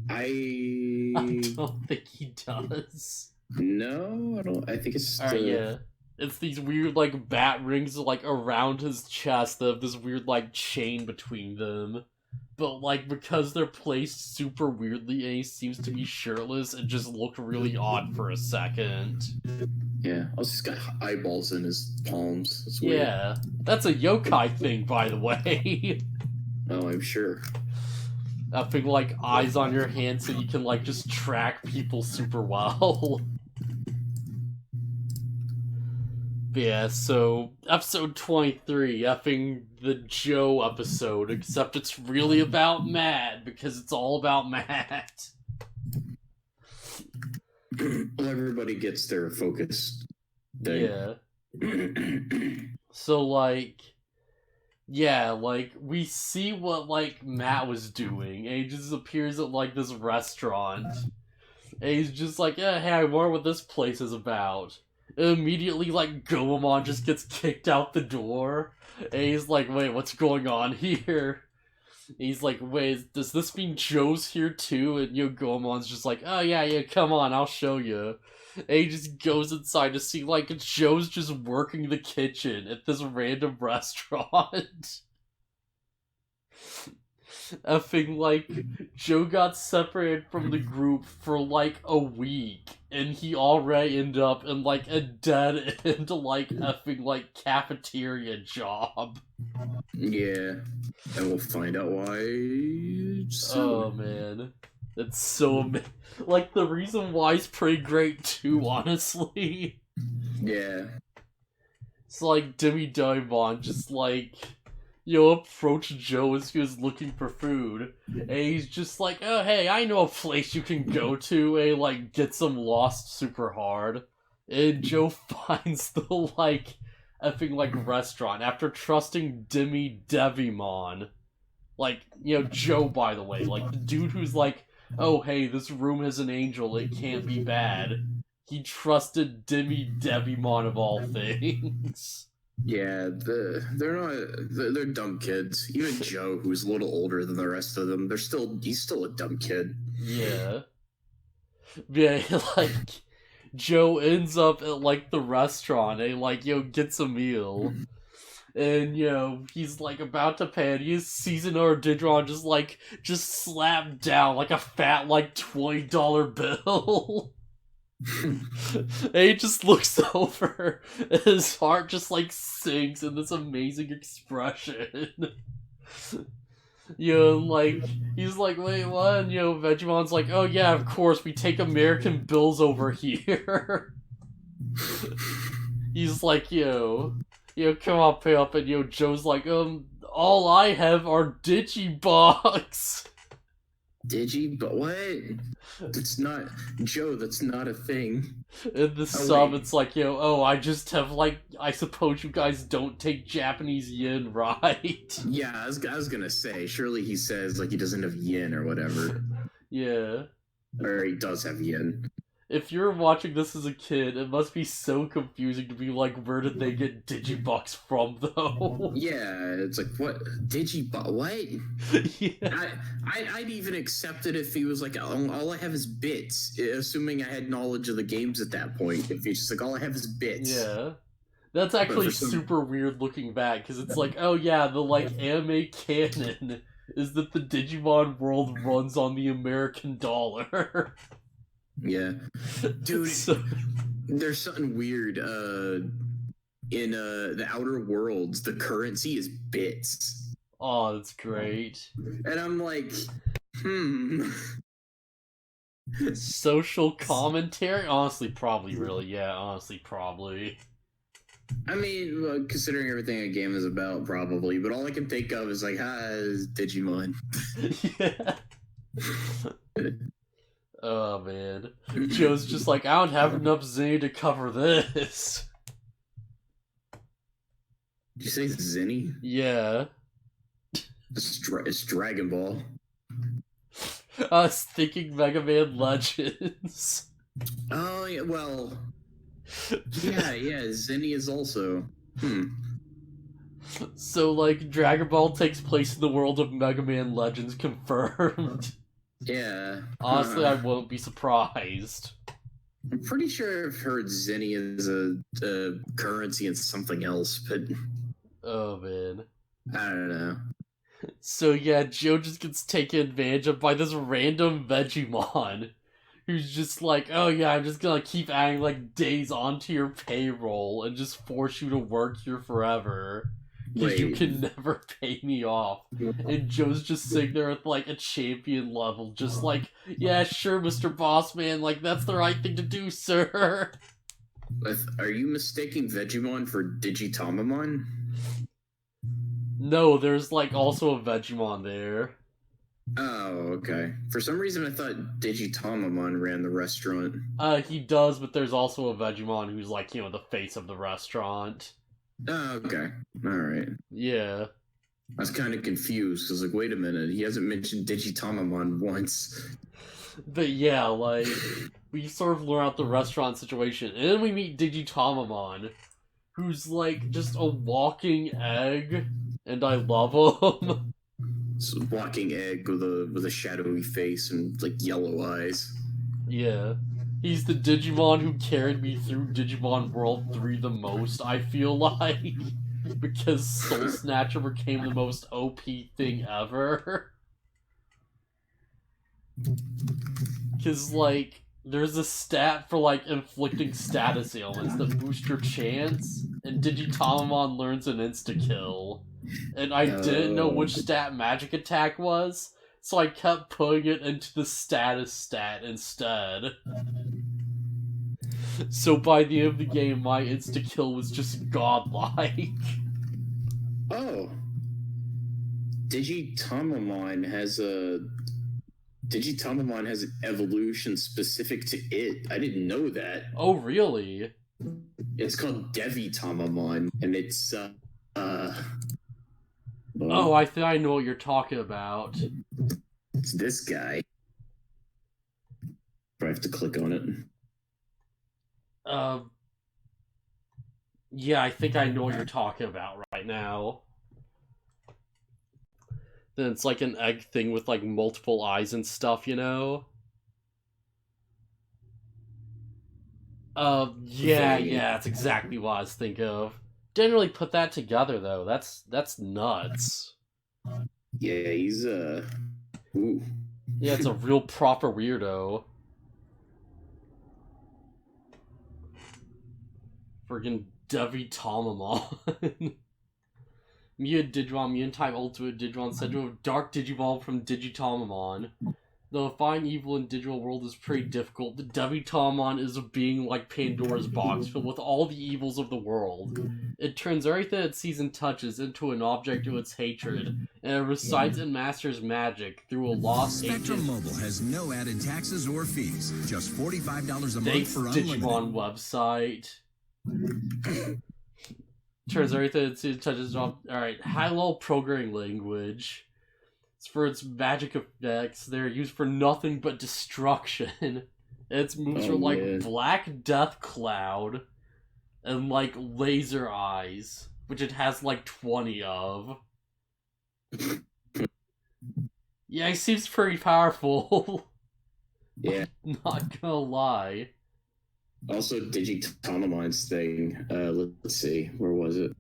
I don't think he does. No, I don't. I think it's yeah. It's these weird, like, bat rings, like, around his chest that have this weird, like, chain between them. but like because they're placed super weirdly, Ace seems to be shirtless and just look really odd for a second. Yeah, also he's got eyeballs in his palms. That's Yeah, that's a yokai thing, by the way. Oh, I'm sure. Having like eyes on your hands so you can like just track people super well. But yeah, so episode 23, effing the Joe episode, except it's really about Matt because it's all about Matt. Well, everybody gets their focus thing. Yeah. So like, yeah, like we see what like Matt was doing, and he just appears at like this restaurant. And he's just like, yeah, hey, I wonder what this place is about. And immediately, like, Goemon just gets kicked out the door. And he's like, wait, what's going on here? And he's like, wait, does this mean Joe's here too? And Goemon's just like, oh yeah, come on, I'll show you. And he just goes inside to see, like, Joe's just working the kitchen at this random restaurant. Effing, like, Joe got separated from the group for, like, a week, and he already ended up in, like, a dead end, like, effing, like, cafeteria job. Yeah, and we'll find out why soon. Oh, man. It's so like, the reason why is pretty great, too, honestly. Yeah. It's like Demidevimon just, like... approach Joe as he was looking for food. And he's just like, oh, hey, I know a place you can go to and, like, get some lost super hard. And Joe finds the, like, effing, like, restaurant after trusting Demidevimon. Like, Joe, by the way. Like, the dude who's like, oh, hey, this room has an angel, it can't be bad. He trusted Demidevimon of all things. Yeah, they're dumb kids. Even Joe, who's a little older than the rest of them, he's still a dumb kid. Yeah. Yeah, like, Joe ends up at, like, the restaurant and, like, gets a meal. And, he's, like, about to pay and he sees another Digimon just slapped down, like, a fat, like, $20 bill. And he just looks over and his heart just like sinks in this amazing expression. Like he's like, wait, what? And Vegemon's like, oh yeah, of course we take American bills over here. He's like, come on, pay up. And Joe's like, all I have are Digibucks. But what? That's not Joe. That's not a thing. In the sub, it's like, I just have, like, I suppose you guys don't take Japanese yen, right? Yeah, I was gonna say, surely he says, like, he doesn't have yen or whatever. Yeah. Or he does have yen. If you're watching this as a kid, it must be so confusing to be like, where did they get Digibucks from, though? Yeah, it's like, what? What? Yeah. I'd even accept it if he was like, all I have is bits, assuming I had knowledge of the games at that point. If he's just like, all I have is bits. Yeah. That's actually super weird looking back, because it's like, oh yeah, the, like, anime canon is that the Digimon world runs on the American dollar. Yeah. Dude, there's something weird. In the Outer Worlds, the currency is bits. Oh, that's great. And I'm like, Social commentary? Honestly, probably, really. Yeah, honestly, probably. I mean, considering everything a game is about, probably. But all I can think of is like, Digimon. Yeah. Oh, man. Joe's just like, I don't have enough Zenny to cover this. Did you say Zenny? Yeah. It's Dragon Ball. I was thinking Mega Man Legends. Oh, yeah, well... Yeah, Zenny is also... So, like, Dragon Ball takes place in the world of Mega Man Legends, confirmed. Yeah. Honestly, I won't be surprised. I'm pretty sure I've heard Zenny is a currency and something else, but... Oh, man. I don't know. So yeah, Joe just gets taken advantage of by this random Vegemon. Who's just like, oh yeah, I'm just gonna keep adding like days onto your payroll and just force you to work here forever. Because you can never pay me off. And Joe's just sitting there with like a champion level, just like, yeah, sure, Mr. Bossman, like that's the right thing to do, sir. Are you mistaking Vegemon for Digitamamon? No, there's like also a Vegemon there. Oh, okay. For some reason, I thought Digitamamon ran the restaurant. He does, but there's also a Vegemon who's like, you know, the face of the restaurant. Oh, okay. Alright. Yeah. I was kind of confused, because, like, wait a minute, he hasn't mentioned Digitamamon once. But yeah, like, we sort of learn out the restaurant situation, and then we meet Digitamamon, who's like just a walking egg, and I love him. It's a walking egg with a shadowy face and like yellow eyes. Yeah. He's the Digimon who carried me through Digimon World 3 the most, I feel like. Because Soul Snatcher became the most OP thing ever. Because, like, there's a stat for, like, inflicting status ailments that boost your chance, and Digitamamon learns an insta-kill. And I didn't know which stat Magic Attack was, so I kept putting it into the status stat instead. So by the end of the game, my insta-kill was just godlike. Oh. Digitamamon has an evolution specific to it. I didn't know that. Oh, really? It's called Devitamamon, and it's oh, I think I know what you're talking about. It's this guy. I have to click on it. Yeah, I think I know what you're talking about right now. Then it's like an egg thing with like multiple eyes and stuff, you know? Yeah, that's exactly what I was thinking of. Didn't really put that together though. That's nuts. Yeah, he's ooh. Yeah, it's a real proper weirdo. Friggin' Devitamamon. Mia Digimon, Mutant Ultimate Digimon, said to have Dark Digivolve from Digitamamon. Though finding evil in digital world is pretty difficult, the Devitamon is a being like Pandora's box, filled with all the evils of the world. It turns everything it sees and touches into an object of its hatred, and it recites and masters magic through a lost Spectrum Mobile has no added taxes or fees. Just $45 a month for unlimited. Digimon website. Turns everything it sees and touches off. Alright, high-level programming language. It's for its magic effects. They're used for nothing but destruction. Its moves are like Black Death Cloud and like Laser Eyes, which it has like 20 of. Yeah, he seems pretty powerful. Yeah. Not gonna lie. Also, Digitamamon's thing. Let's see, where was it?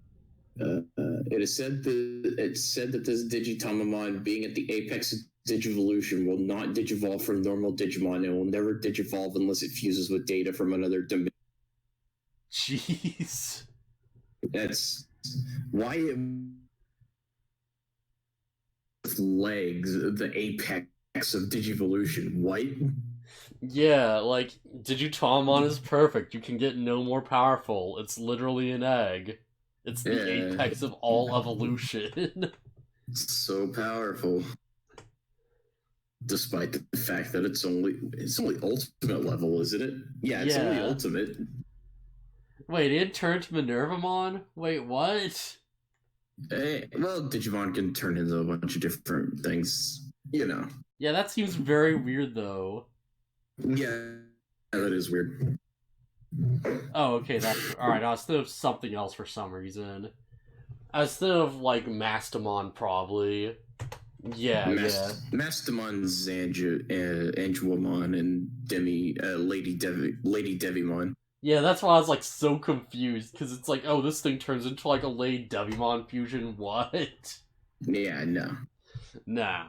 It said that this Digitamamon, being at the apex of Digivolution, will not digivolve from normal Digimon. It will never digivolve unless it fuses with data from another dimension. Jeez. That's why it legs the apex of Digivolution. What? Yeah, like, Digitamamon is perfect. You can get no more powerful. It's literally an egg. It's the apex of all evolution. So powerful. Despite the fact that it's only ultimate level, isn't it? Yeah, it's only ultimate. Wait, it turned to Minervamon? Wait, what? Well, Digimon can turn into a bunch of different things, you know. Yeah, that seems very weird, though. Yeah, that is weird. Oh, okay, that's... Alright, I was thinking of something else for some reason. I was thinking of, like, Mastamon, probably. Yeah. Mastamon, Anjuamon, and Lady Devimon. Yeah, that's why I was, like, so confused, because it's like, oh, this thing turns into, like, a Lady Devimon fusion, what? Yeah, no. Nah.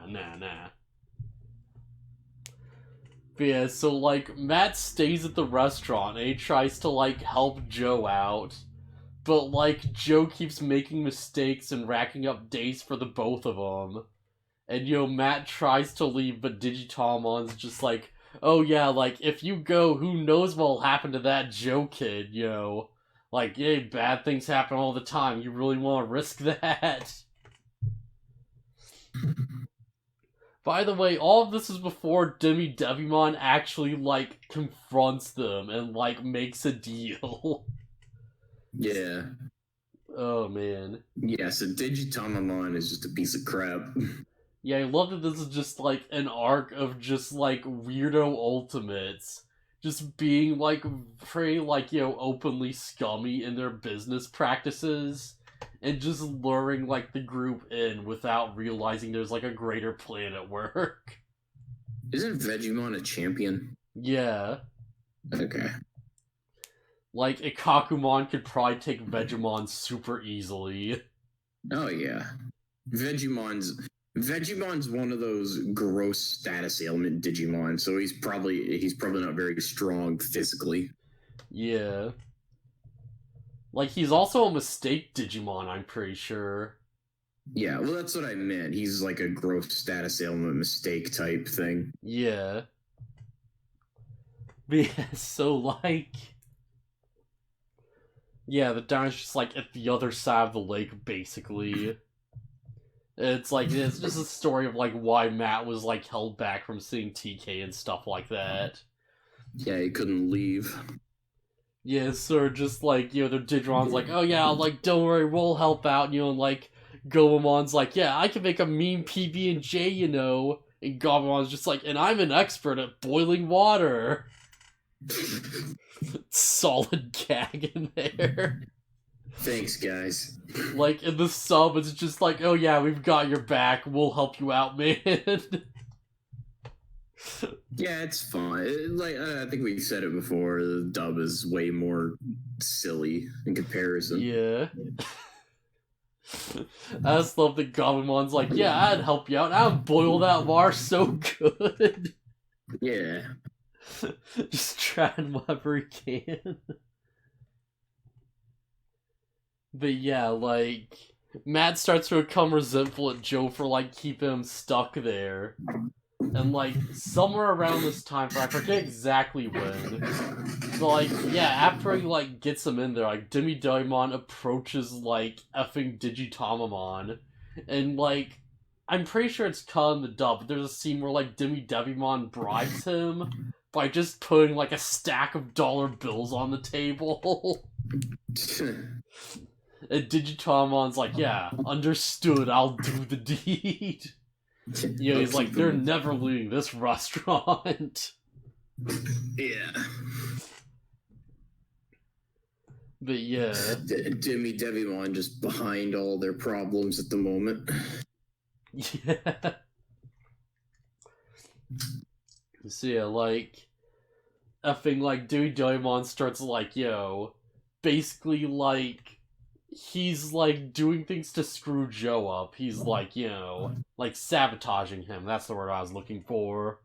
But yeah, so, like, Matt stays at the restaurant and he tries to, like, help Joe out. But, like, Joe keeps making mistakes and racking up days for the both of them. And, Matt tries to leave, but Digitomon's just like, oh yeah, like, if you go, who knows what'll happen to that Joe kid, Like, hey, bad things happen all the time. You really want to risk that? By the way, all of this is before Demidevimon actually, like, confronts them and, like, makes a deal. Yeah. Oh, man. Yeah, so Digitamamon is just a piece of crap. Yeah, I love that this is just, like, an arc of just, like, weirdo ultimates. Just being, like, very, like, openly scummy in their business practices. And just luring, like, the group in without realizing there's, like, a greater plan at work. Isn't Vegemon a champion? Yeah. Okay. Like, Ikakumon could probably take Vegemon super easily. Oh yeah. Vegemon's one of those gross status ailment Digimon, so he's probably not very strong physically. Yeah. Like, he's also a mistake Digimon, I'm pretty sure. Yeah, well that's what I meant. He's like a gross status ailment mistake type thing. Yeah. But yeah, so, like... Yeah, the town is just, like, at the other side of the lake, basically. It's like, it's just a story of, like, why Matt was, like, held back from seeing TK and stuff like that. Yeah, he couldn't leave. Yeah, so just, like, the Digimon's like, oh yeah, like, don't worry, we'll help out, and, like, Goemon's like, yeah, I can make a mean PB&J, and Goemon's just like, and I'm an expert at boiling water. Solid gag in there. Thanks, guys. Like, in the sub, it's just like, oh yeah, we've got your back, we'll help you out, man. Yeah, it's fine. Like I think we said it before, the dub is way more silly in comparison. Yeah. I just love that Goemon's like, yeah, I'd help you out, I'd boil that water so good. Yeah. Just trying whatever he can. But yeah, like, Matt starts to become resentful at Joe for, like, keeping him stuck there. And, like, somewhere around this time, I forget exactly when, but, like, yeah, after he, like, gets him in there, like, Demidevimon approaches, like, effing Digitamamon, and, like, I'm pretty sure it's cut in the dub, but there's a scene where, like, Demidevimon bribes him by just putting, like, a stack of dollar bills on the table. And Digitamon's like, yeah, understood, I'll do the deed. He's like, they're never leaving this restaurant. Yeah. But yeah. Demidevimon just behind all their problems at the moment. Yeah. So yeah, like, effing, like, Demidevimon starts, like, basically, like, he's, like, doing things to screw Joe up. He's, like, like, sabotaging him. That's the word I was looking for.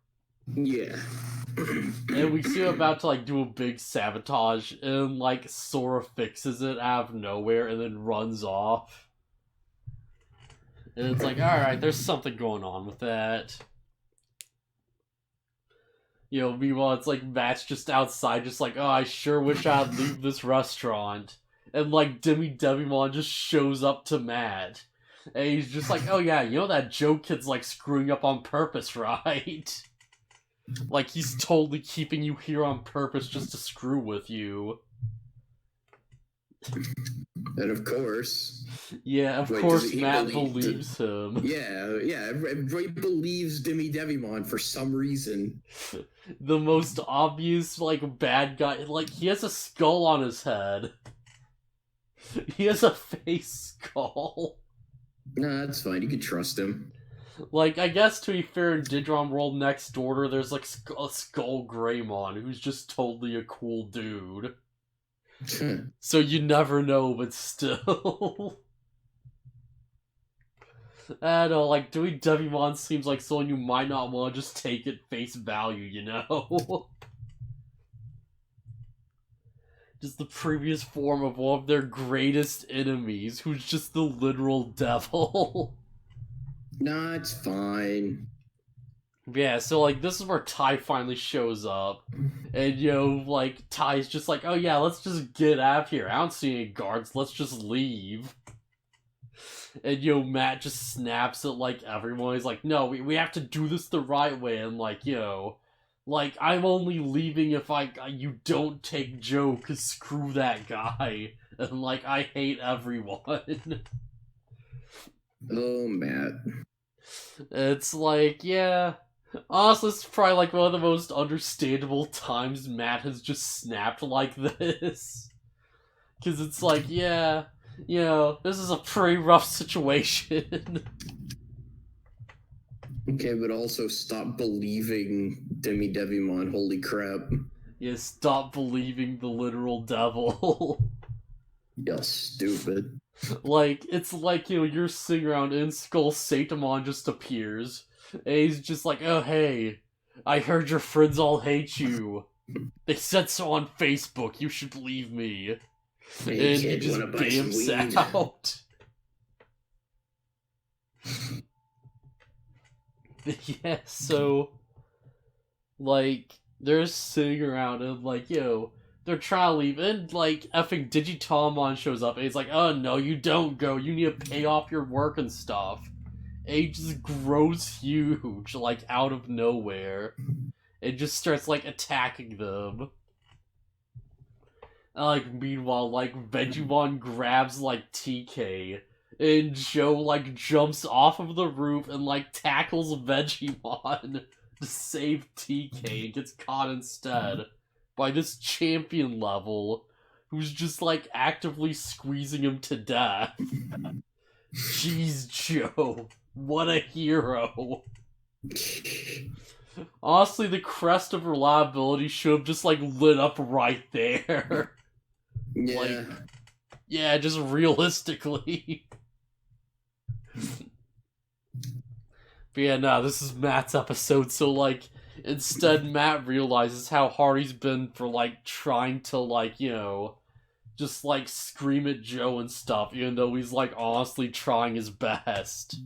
Yeah. And we see him about to, like, do a big sabotage, and, like, Sora fixes it out of nowhere and then runs off. And it's like, alright, there's something going on with that. Meanwhile, it's like Matt's just outside, just like, oh, I sure wish I'd leave this restaurant. And, like, Demidevimon just shows up to Matt. And he's just like, oh yeah, that Joe kid's, like, screwing up on purpose, right? Like, he's totally keeping you here on purpose just to screw with you. And of course. Yeah, of course Matt believes him. Yeah, everybody believes Demidevimon for some reason. The most obvious, like, bad guy, like, he has a skull on his head. He has a face skull. Nah, that's fine. You can trust him. Like, I guess to be fair, in Digimon World Next Order, there's, like, a Skull Greymon, who's just totally a cool dude. So you never know, but still. I don't know, like, doing Demimon seems like someone you might not want to just take at face value, you know? Just the previous form of one of their greatest enemies, who's just the literal devil. Nah, it's fine. Yeah, so, like, this is where Tai finally shows up. And, like, Tai's just like, oh yeah, let's just get out of here. I don't see any guards, let's just leave. And, Matt just snaps at, like, everyone. He's like, no, we have to do this the right way. And, like, like, I'm only leaving if you don't take Joe, cause screw that guy. And, like, I hate everyone. Oh, Matt. It's like, yeah. Honestly, it's probably, like, one of the most understandable times Matt has just snapped like this. Cause it's like, yeah, this is a pretty rough situation. Okay, but also stop believing Demidevimon, holy crap. Yeah, stop believing the literal devil. You're stupid. Like, it's like, you're sitting around in Skull, Satamon just appears. And he's just like, oh hey, I heard your friends all hate you. They said so on Facebook, you should believe me. Hey, and kid, he just wanna buy some bamps weed? out. Yeah, so, like, they're sitting around and, like, they're trying to leave, and, like, effing Digitalmon shows up, and he's like, oh, no, you don't go, you need to pay off your work and stuff. And he just grows huge, like, out of nowhere. It just starts, like, attacking them. And, like, meanwhile, like, Vegemon grabs, like, TK, and Joe, like, jumps off of the roof and, like, tackles Vegemon to save TK and gets caught instead by this champion level who's just, like, actively squeezing him to death. Jeez, Joe. What a hero. Honestly, the crest of reliability should have just, like, lit up right there. Yeah. Like, yeah, just realistically. But yeah, no, this is Matt's episode, so, like, instead Matt realizes how hard he's been for, like, trying to, like, just, like, scream at Joe and stuff, even though he's, like, honestly trying his best.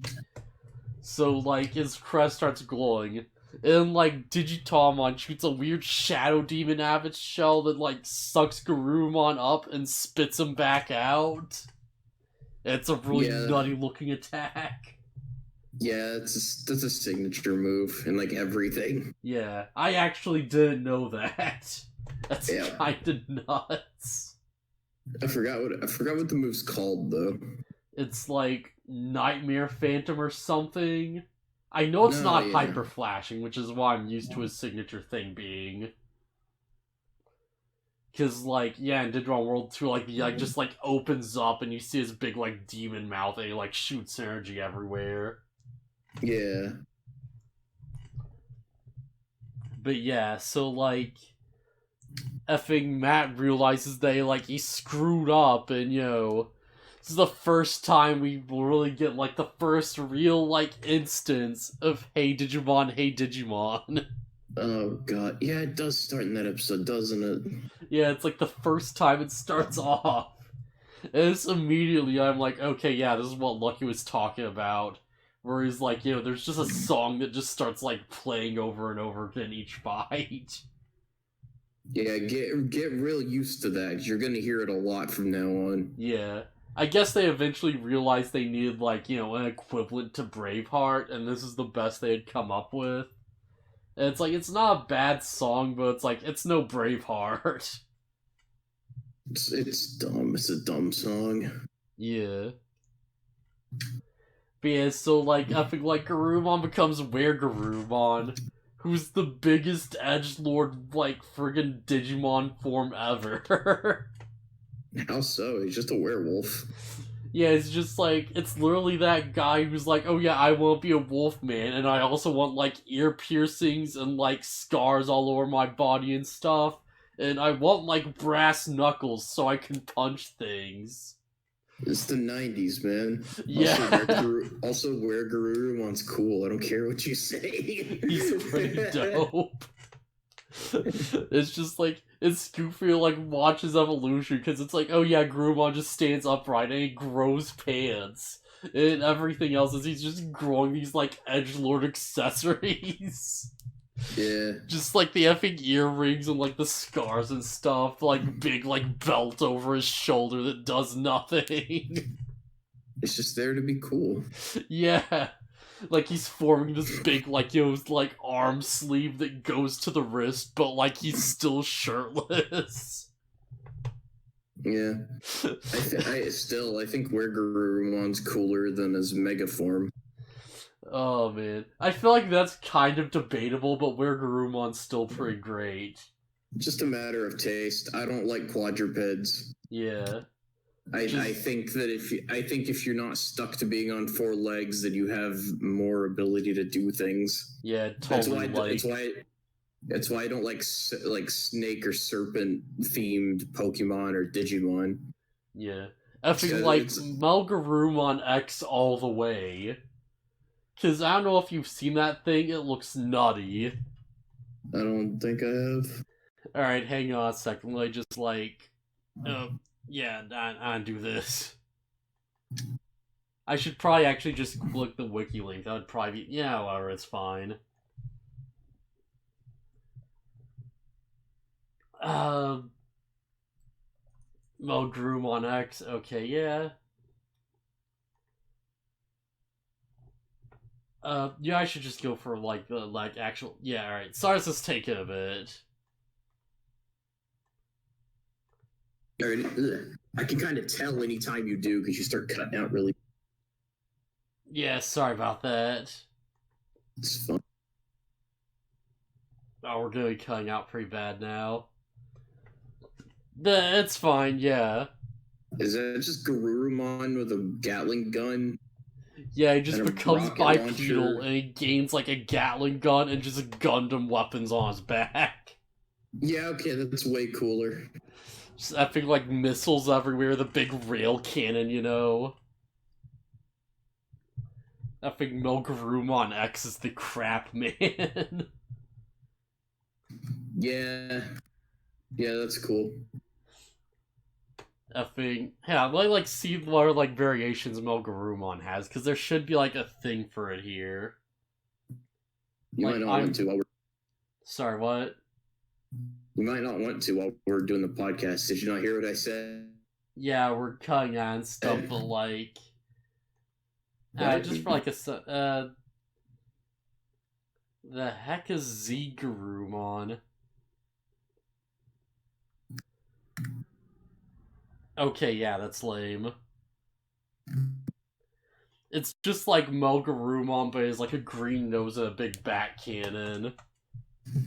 So, like, his crest starts glowing, and, like, Digitalmon shoots a weird shadow demon out of its shell that, like, sucks Garurumon up and spits him back out. It's a really nutty looking attack. Yeah, that's a signature move in, like, everything. Yeah, I actually didn't know that. That's kinda nuts. I forgot what the move's called, though. It's like Nightmare Phantom or something. I know it's not Hyper Flashing, which is why I'm used to his signature thing being. Cause, like, yeah, in Digimon World 2, like, he, like, just, like, opens up and you see his big, like, demon mouth and he, like, shoots energy everywhere. Yeah. But yeah, so, like, effing Matt realizes that, like, he screwed up and, this is the first time we really get, like, the first real, like, instance of Hey Digimon. Oh, God. Yeah, it does start in that episode, doesn't it? Yeah, it's, like, the first time it starts off. And it's immediately, I'm like, okay, yeah, this is what Lucky was talking about. Where he's like, there's just a song that just starts, like, playing over and over again each fight. Yeah, get real used to that, 'cause you're gonna hear it a lot from now on. Yeah. I guess they eventually realized they needed, like, an equivalent to Braveheart, and this is the best they had come up with. And it's like, it's not a bad song, but it's like, it's no Braveheart. It's dumb. It's a dumb song. Yeah. But yeah, so, like, I think, like, Garurumon becomes Garurumon, who's the biggest edgelord, like, friggin' Digimon form ever. How so? He's just a werewolf. Yeah, it's just like, it's literally that guy who's like, oh yeah, I want to be a wolf man, and I also want, like, ear piercings and, like, scars all over my body and stuff, and I want, like, brass knuckles so I can punch things. It's the 90s, man. Yeah. Also, where Garurumon's cool. I don't care what you say. He's pretty dope. It's just like, it's goofy, like, watch his evolution, because it's like, oh yeah, Garurumon just stands upright and he grows pants. And everything else is he's just growing these, like, edgelord accessories. Yeah. Just, like, the effing earrings and, like, the scars and stuff. Like, big, like, belt over his shoulder that does nothing. It's just there to be cool. Yeah. Like, he's forming this big, like, like, arm sleeve that goes to the wrist, but, like, he's still shirtless. Yeah. I think where Garurumon's cooler than his mega form. Oh, man. I feel like that's kind of debatable, but where Garurumon's still pretty great. Just a matter of taste. I don't like quadrupeds. Yeah. I think that if you're not stuck to being on four legs, that you have more ability to do things. Yeah, totally. That's why I don't like snake or serpent themed Pokemon or Digimon. Yeah, effing like Melgarurumon X all the way. Cause I don't know if you've seen that thing. It looks nutty. I don't think I have. All right, hang on a second. Let me just like, yeah, I do this. I should probably actually just click the wiki link. That would probably be, yeah, whatever, it's fine. Melgarurumon X, okay, yeah. Yeah, I should just go for, like, the, like, actual, yeah, alright. Sorry, this is taking a bit. I can kind of tell anytime you do, because you start cutting out really... Yeah, sorry about that. It's fun. Oh, we're gonna be cutting out pretty bad now. It's fine, yeah. Is that just Garurumon with a Gatling gun? Yeah, he just becomes bipedal and he gains like a Gatling gun and just Gundam weapons on his back. Yeah, okay, that's way cooler. Just effing like missiles everywhere, the big rail cannon, you know. Effing Melgarurumon X is the crap, man. Yeah, that's cool. Effing, yeah, I like see what like variations Melgarurumon has, because there should be like a thing for it here. You might not want to while we're... Sorry, what? You might not want to while we're doing the podcast. Did you not hear what I said? Yeah, we're cutting on stuff, but like, just for like a the heck is Z-Garurumon? Okay, yeah, that's lame. It's just like Melgarurumon, but it's like a green nose and a big bat cannon.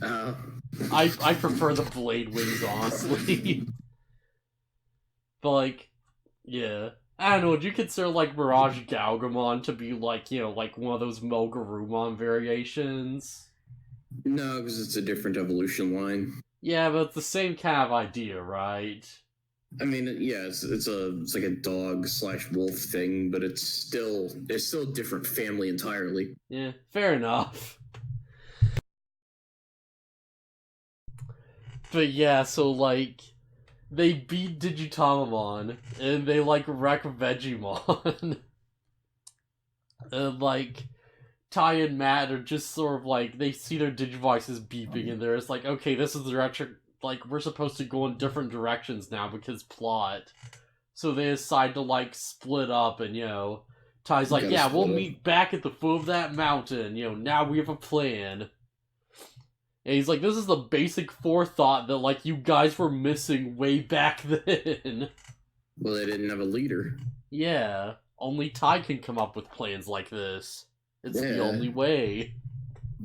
I prefer the blade wings, honestly. But like, yeah. I don't know, would you consider like Mirage Galgamon to be like, you know, like one of those Melgarurumon variations? No, because it's a different evolution line. Yeah, but it's the same kind of idea, right? I mean, yeah, it's like a dog / wolf thing, but it's still a different family entirely. Yeah, fair enough. But yeah, so like, they beat Digitamamon, and they like wreck Vegemon. And like, Tai and Matt are just sort of like, they see their Digivices beeping, and they're just like, okay, this is the direction. Like, we're supposed to go in different directions now because plot. So they decide to, like, split up and, you know, Ty's like, yeah, we'll meet back at the foot of that mountain. You know, now we have a plan. And he's like, this is the basic forethought that, like, you guys were missing way back then. Well, they didn't have a leader. Yeah, only Tai can come up with plans like this. It's the only way.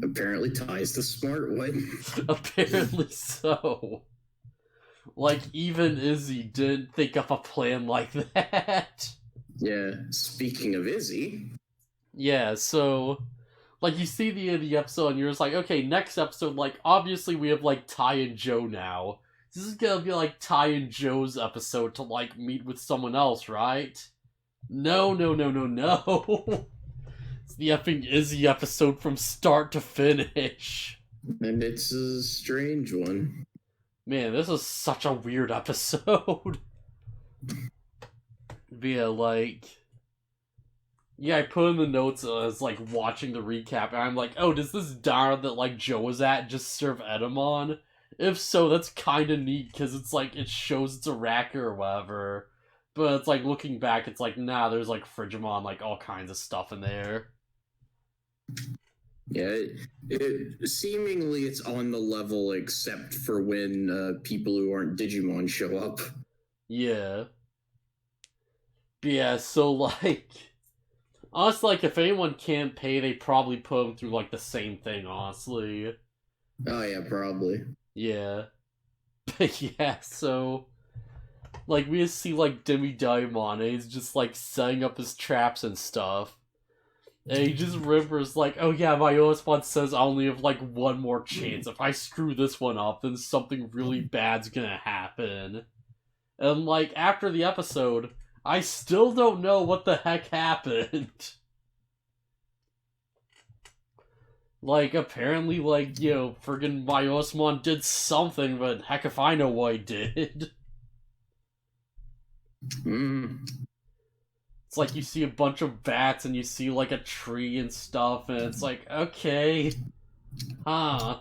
Apparently Ty's the smart one. Apparently so. Like, even Izzy didn't think of a plan like that. Yeah, speaking of Izzy. Yeah, so, like, you see the end of the episode and you're just like, okay, next episode, like, obviously we have, like, Tai and Joe now. This is gonna be, like, Tai and Joe's episode to, like, meet with someone else, right? No. It's the effing Izzy episode from start to finish. And it's a strange one. Man, this is such a weird episode. But yeah, like... Yeah, I put in the notes as, like, watching the recap, and I'm like, oh, does this diner that, like, Joe was at just serve Edamon? If so, that's kinda neat, because it's like, it shows it's a racker or whatever. But it's like, looking back, it's like, nah, there's, like, Frigimon, like, all kinds of stuff in there. Yeah, seemingly it's on the level except for when people who aren't Digimon show up. Yeah. But yeah, so, like... Honestly, like, if anyone can't pay, they probably put them through, like, the same thing, honestly. Oh yeah, probably. Yeah. But yeah, so... Like, we just see, like, Demidevimon, and he's just, like, setting up his traps and stuff. And he just remembers, like, oh yeah, my OS1 says I only have, like, one more chance. If I screw this one up, then something really bad's gonna happen. And, like, after the episode... I still don't know what the heck happened. Like, apparently, like, you know, friggin' my Osmon did something, but heck if I know what he did. It's like you see a bunch of bats and you see, like, a tree and stuff, and it's like, okay. Huh.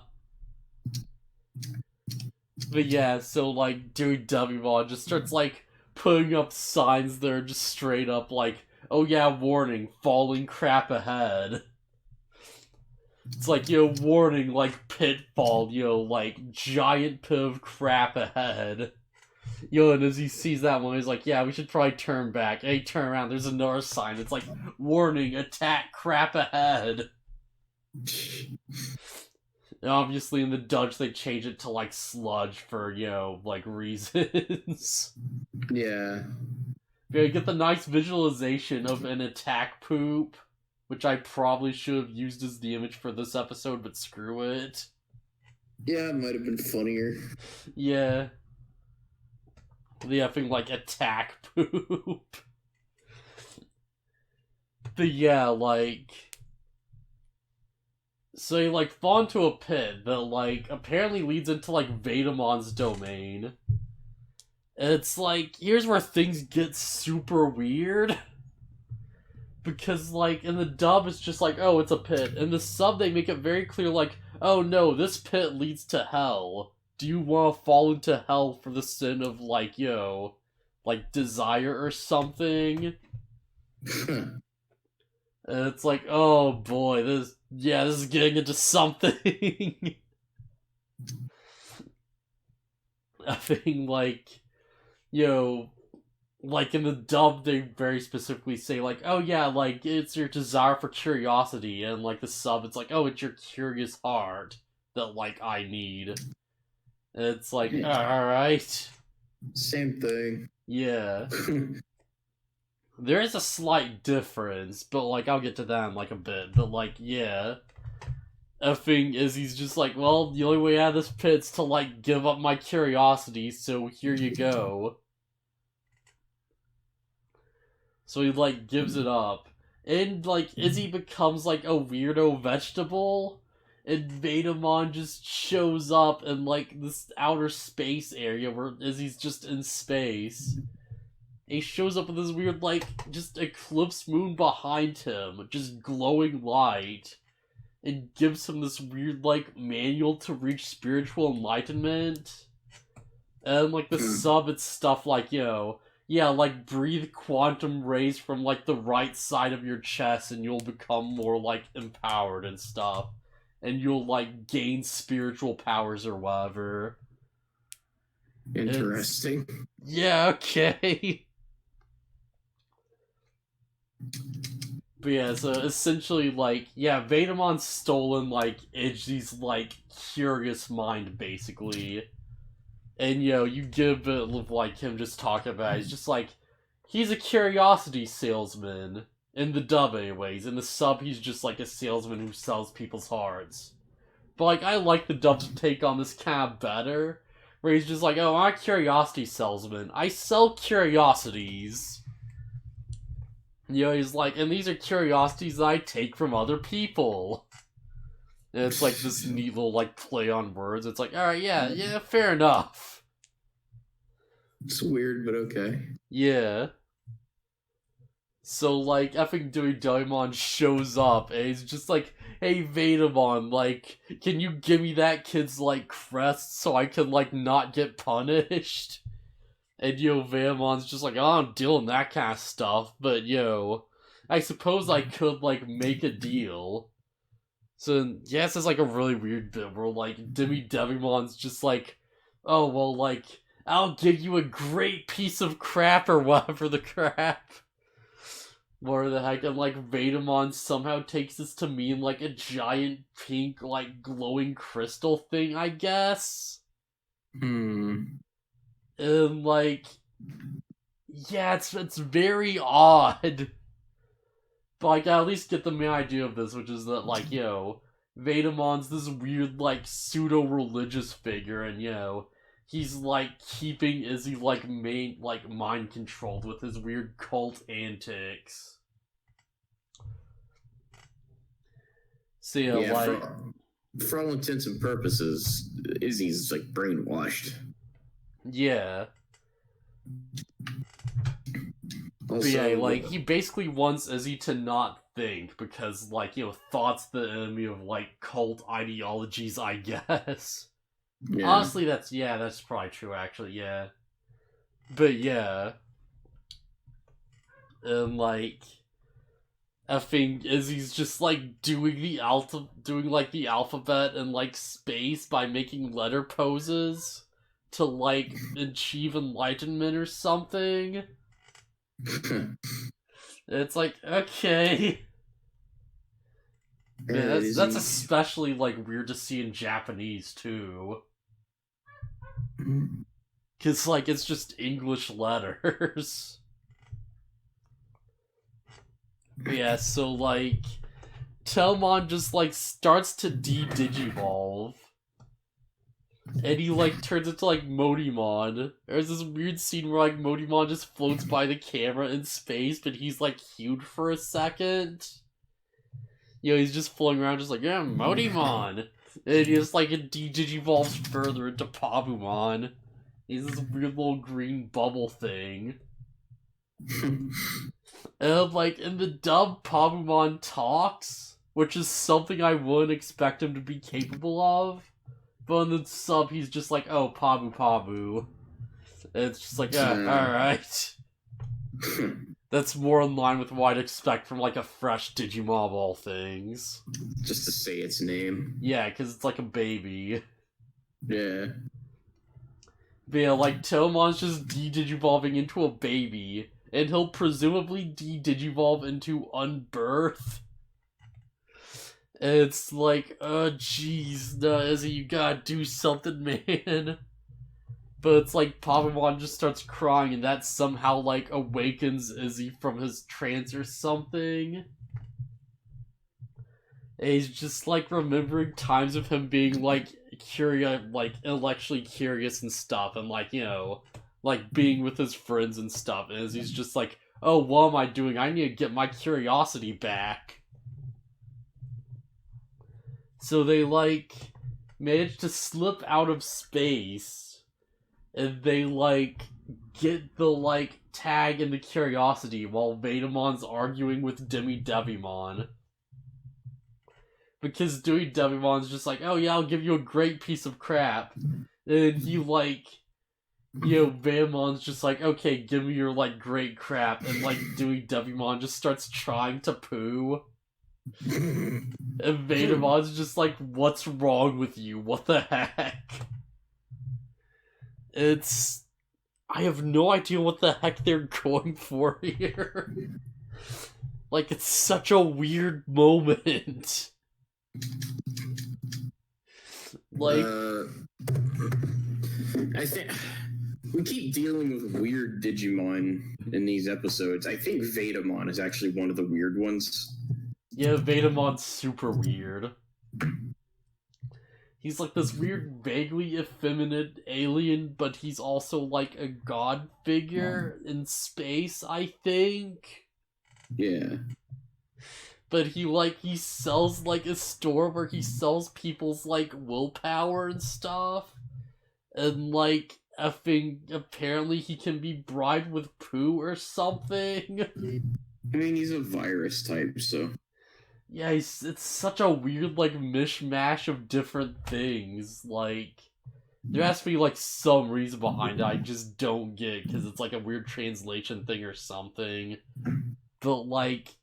But yeah, so, like, Demidevimon just starts, like, putting up signs that are just straight up like, oh yeah, warning, falling crap ahead. It's like, you know, warning, like, pitfall, you know, like, giant pit of crap ahead. You know, and as he sees that one, he's like, yeah, we should probably turn back. Hey, turn around, there's another sign. It's like, warning, attack crap ahead. And obviously in the Dutch they change it to, like, sludge for, you know, like, reasons. Yeah. Yeah, you get the nice visualization of an attack poop, which I probably should have used as the image for this episode, but screw it. Yeah, it might have been funnier. Yeah. The effing, like, attack poop. But yeah, like... So you, like, fall into a pit that, like, apparently leads into, like, Vedamon's domain. And it's like, here's where things get super weird. Because, like, in the dub, it's just like, oh, it's a pit. In the sub, they make it very clear, like, oh no, this pit leads to hell. Do you want to fall into hell for the sin of, like, you know, like, desire or something? And it's like, oh boy, this is getting into something. I think, like, you know, like in the dub, they very specifically say, like, oh yeah, like, it's your desire for curiosity, and, like, the sub, it's like, oh, it's your curious heart that, like, I need. And it's like, alright. Same thing. Yeah. There is a slight difference, but, like, I'll get to that in, like, a bit. But, like, yeah. A thing is, he's just like, well, the only way out of this pit's to, like, give up my curiosity, so here you go. So he, like, gives it up. And, like, Izzy becomes, like, a weirdo vegetable, and Vetamon just shows up in, like, this outer space area where Izzy's just in space. He shows up with this weird, like, just eclipse moon behind him, just glowing light, and gives him this weird, like, manual to reach spiritual enlightenment. And, like, the sub, it's stuff like, you know, yeah, like, breathe quantum rays from, like, the right side of your chest, and you'll become more, like, empowered and stuff. And you'll, like, gain spiritual powers or whatever. Interesting. Yeah, okay. But yeah, so essentially, like, yeah, Vedamon's stolen, like, Idji's, like, curious mind, basically. And, you know, you get a bit of, like, him just talking about it. He's just like, he's a curiosity salesman. In the dub, anyways. In the sub, he's just, like, a salesman who sells people's hearts. But, like, I like the dub's take on this kind of better. Where he's just like, oh, I'm a curiosity salesman. I sell curiosities. You know, he's like, and these are curiosities that I take from other people. And it's like this neat little like play on words. It's like, alright, yeah, fair enough. It's weird, but okay. Yeah. So like effing Demidevimon shows up and he's just like, hey Vedamon, like, can you give me that kid's like crest so I can like not get punished? And Vedamon's just like, oh, I don't deal in that kind of stuff, but I suppose I could like make a deal. So yes, it's like a really weird bit where like Demidevimon's just like, oh well, like I'll give you a great piece of crap or whatever the crap. Where the heck, and like Vedamon somehow takes this to mean like a giant pink like glowing crystal thing, I guess. And like, yeah, it's very odd. But like, I at least get the main idea of this, which is that like, Vedamon's this weird like pseudo-religious figure, and he's like keeping Izzy like mind controlled with his weird cult antics. So like, for all intents and purposes, Izzy's like brainwashed. Yeah. Also, But yeah, like, he basically wants Izzy to not think, because, like, thought's the enemy of, like, cult ideologies, I guess. Yeah. Honestly, that's probably true, actually, yeah. But yeah. And, like, effing Izzy's just, like, doing the alphabet in, like, space by making letter poses to, like, achieve enlightenment or something. It's like, okay. Man, that's especially, like, weird to see in Japanese, too. Because, like, it's just English letters. Yeah, so, like, Telmon just, like, starts to de-digivolve. And he, like, turns into, like, Modimon. There's this weird scene where, like, Modimon just floats by the camera in space, but he's, like, huge for a second. He's just floating around just like, yeah, Modimon! And he just, like, it de-digivolves further into Pabumon. He's this weird little green bubble thing. And, like, in the dub, Pabumon talks, which is something I wouldn't expect him to be capable of. But in the sub, he's just like, oh, Pabu. And it's just like, alright. That's more in line with what I'd expect from, like, a fresh Digimon of all things. Just to say its name. Yeah, because it's like a baby. Yeah. But yeah, like, Tomon's just de-digivolving into a baby, and he'll presumably de-digivolve into Unbirth. And it's like, oh jeez, no, Izzy, you gotta do something, man. But it's like Pabumon just starts crying, and that somehow, like, awakens Izzy from his trance or something. And he's just, like, remembering times of him being, like, intellectually curious and stuff, and, like, like, being with his friends and stuff. And Izzy's just like, oh, what am I doing? I need to get my curiosity back. So they, like, manage to slip out of space, and they, like, get the, like, tag and the curiosity while Vedamon's arguing with Demidevimon. Because Demidevimon's just like, oh yeah, I'll give you a great piece of crap. And he, like, Vedamon's just like, okay, give me your, like, great crap. And, like, Demidevimon just starts trying to poo. And Vedamon's just like, what's wrong with you? What the heck? I have no idea what the heck they're going for here. Like, it's such a weird moment. Like, I think we keep dealing with weird Digimon in these episodes. I think Vedamon is actually one of the weird ones. Yeah, Vedamon's super weird. He's like this weird, vaguely effeminate alien, but he's also like a god figure in space, I think. Yeah. But he sells, like, a store where he sells people's, like, willpower and stuff. And, like, apparently he can be bribed with poo or something. I mean, he's a virus type, so... Yeah, it's such a weird, like, mishmash of different things. Like, there has to be, like, some reason behind it I just don't get, because it's, like, a weird translation thing or something. But, like,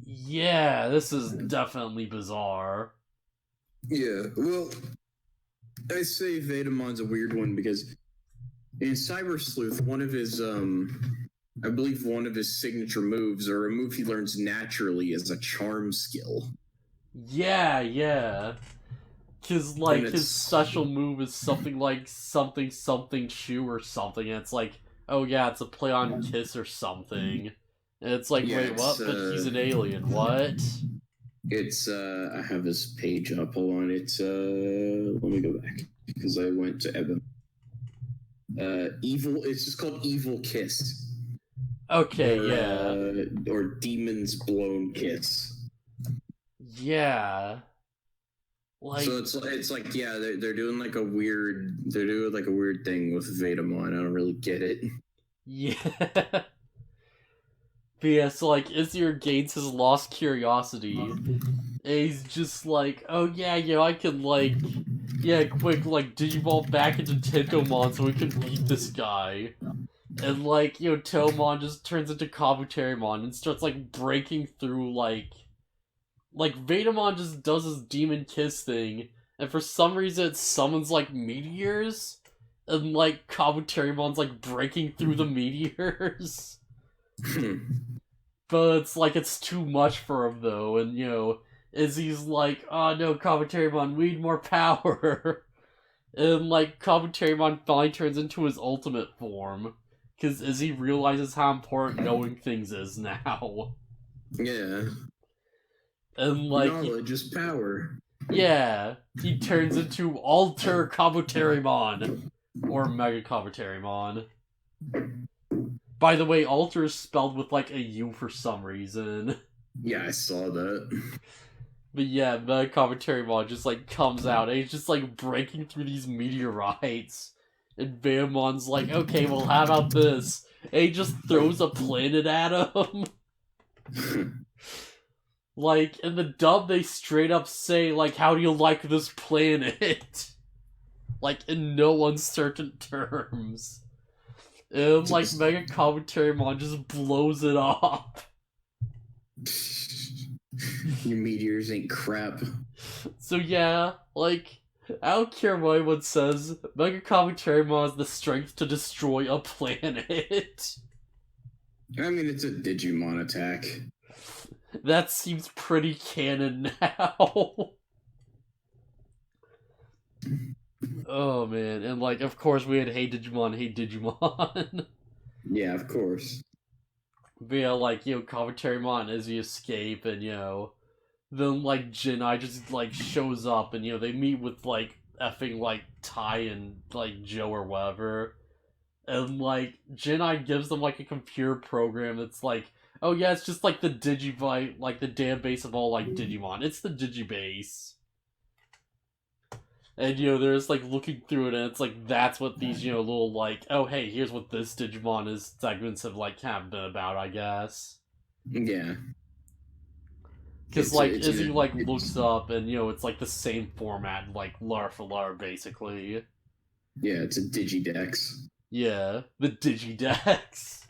yeah, this is definitely bizarre. Yeah, well, I say Vedamon's a weird one because in Cyber Sleuth, one of his, I believe one of his signature moves, or a move he learns naturally, is a charm skill. Yeah. Because, like, his special move is something like something shoe or something, and it's like, oh yeah, it's a play on kiss or something. And it's like, Yeah, wait, what? But he's an alien, what? It's, I have his page up, hold on, it's, let me go back, because I went to Eben. It's just called Evil Kiss. Okay, yeah. Or Demon's Blown Kiss. Yeah. Like, so it's like, yeah, they're doing like a weird thing with Vedamon. I don't really get it. Yeah. But yeah, so like Izir gains his lost curiosity. And he's just like, oh yeah, I can like, quick, like Digimon back into Tentomon so we can beat this guy. And like, Tomon just turns into Kabuterimon and starts like breaking through like Vedamon just does his demon kiss thing, and for some reason it summons like meteors, and like Kabuterimon's like breaking through the meteors. But it's like it's too much for him though, and Izzy's like, oh no, Kabuterimon, we need more power. And like Kabuterimon finally turns into his ultimate form. Because Izzy realizes how important knowing things is now. Yeah. And like... knowledge is power. Yeah. He turns into Alter Kabuterimon. Or Mega Kabuterimon. By the way, Alter is spelled with like a U for some reason. Yeah, I saw that. But yeah, Mega Kabuterimon just like comes out and he's just like breaking through these meteorites. And Vedamon's like, okay, well, how about this? And he just throws a planet at him. Like, in the dub, they straight up say, like, how do you like this planet? Like, in no uncertain terms. And, like, Mega Kabuterimon just blows it up. Your meteors ain't crap. So yeah, like... I don't care what anyone says, Mega Kabuterimon has the strength to destroy a planet. I mean, it's a Digimon attack. That seems pretty canon now. Oh man, and like, of course we had Hey Digimon. Yeah, of course. But yeah, like, Kabuterimon as you escape, and then, like, Jinai just, like, shows up, and, they meet with, like, effing, like, Tai and, like, Joe or whatever. And, like, Jinai gives them, like, a computer program that's like, oh, yeah, it's just, like, the Digibyte, like, the database of all, like, Digimon. It's the Digibase. And, they're just, like, looking through it, and it's like, that's what these, little, like, oh, hey, here's what this Digimon is segments have, like, kind of been about, I guess. Yeah. Because, like, Izzy, like, looks up, and, it's, like, the same format, like, lar for lar, basically. Yeah, it's a Digidex. Yeah, the Digidex.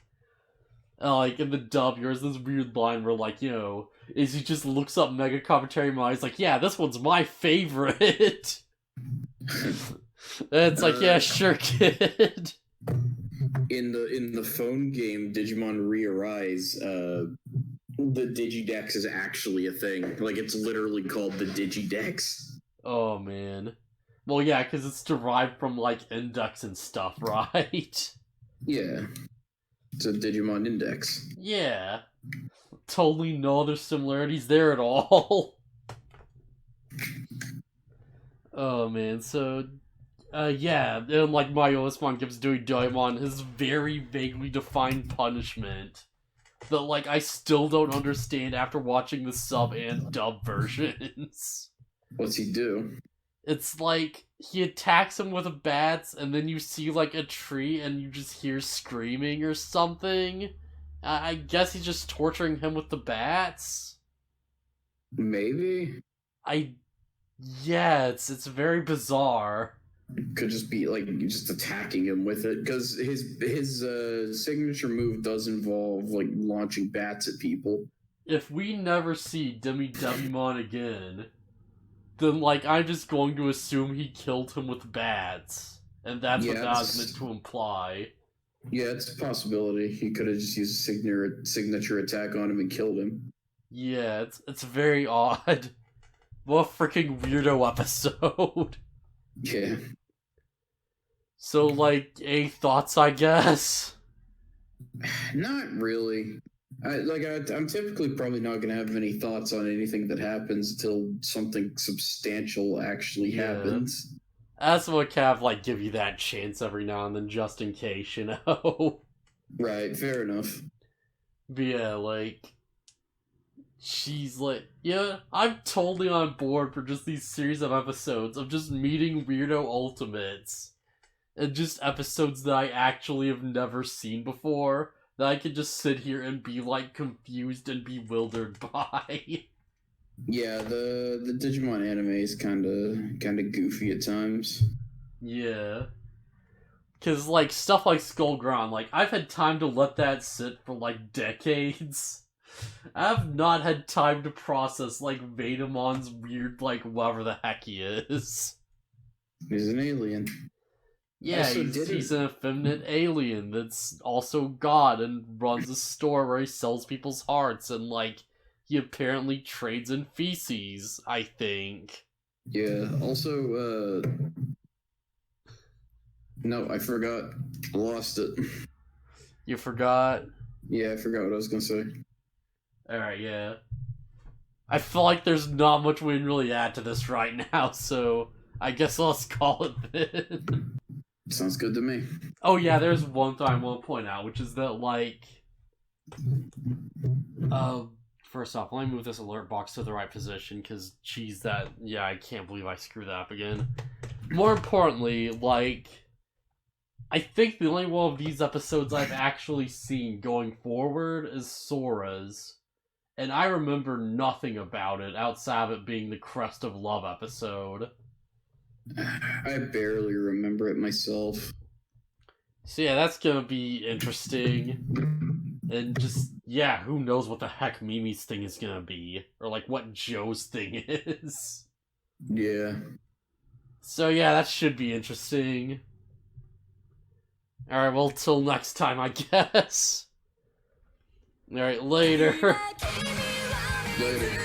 Like, in the dub, there's this weird line where, like, Izzy just looks up Mega Kabuterimon, he's like, yeah, this one's my favorite! And it's like, yeah, sure, kid. In the phone game, Digimon Re-Arise, the Digidex is actually a thing. Like, it's literally called the Digidex. Oh, man. Well, yeah, because it's derived from, like, index and stuff, right? Yeah. It's a Digimon index. Yeah. Totally no other similarities there at all. Oh, man, so... yeah, and, like, Anispective gives Demidevimon his very vaguely defined punishment. that, like, I still don't understand after watching the sub and dub versions. What's he do? It's like, he attacks him with bats, and then you see, like, a tree, and you just hear screaming or something. I guess he's just torturing him with the bats? Maybe? Yeah, it's very bizarre. Could just be, like, just attacking him with it, because his signature move does involve, like, launching bats at people. If we never see Demidevimon again, then, like, I'm just going to assume he killed him with bats. And that's what that was meant to imply. Yeah, it's a possibility. He could have just used a signature attack on him and killed him. Yeah, it's very odd. What a freaking weirdo episode. Yeah. So, like, any thoughts, I guess? Not really. I'm typically probably not going to have many thoughts on anything that happens until something substantial actually happens. That's what kind of, like, give you that chance every now and then, just in case, you know? Right, fair enough. But yeah, like, she's like, yeah, I'm totally on board for just these series of episodes of just meeting weirdo ultimates. And just episodes that I actually have never seen before, that I could just sit here and be, like, confused and bewildered by. Yeah, the Digimon anime is kind of goofy at times. Yeah. Because, like, stuff like Skullgron, like, I've had time to let that sit for, like, decades. I've not had time to process, like, Vedamon's weird, like, whatever the heck he is. He's an alien. Yeah, he's an effeminate alien that's also God and runs a store where he sells people's hearts, and, like, he apparently trades in feces, I think. Yeah, also, no, I forgot. I lost it. You forgot? Yeah, I forgot what I was gonna say. Alright, yeah. I feel like there's not much we can really add to this right now, so I guess let's call it then. Sounds good to me. Oh yeah, there's one thing I want to point out, which is that, like, first off, let me move this alert box to the right position, because, geez, I can't believe I screwed that up again. More importantly, like, I think the only one of these episodes I've actually seen going forward is Sora's, and I remember nothing about it outside of it being the Crest of Love episode. I barely remember it myself. So yeah, that's gonna be interesting. And just, yeah, who knows what the heck Mimi's thing is gonna be. Or, like, what Joe's thing is. Yeah. So yeah, that should be interesting. Alright, well, till next time, I guess. Alright, later. Later.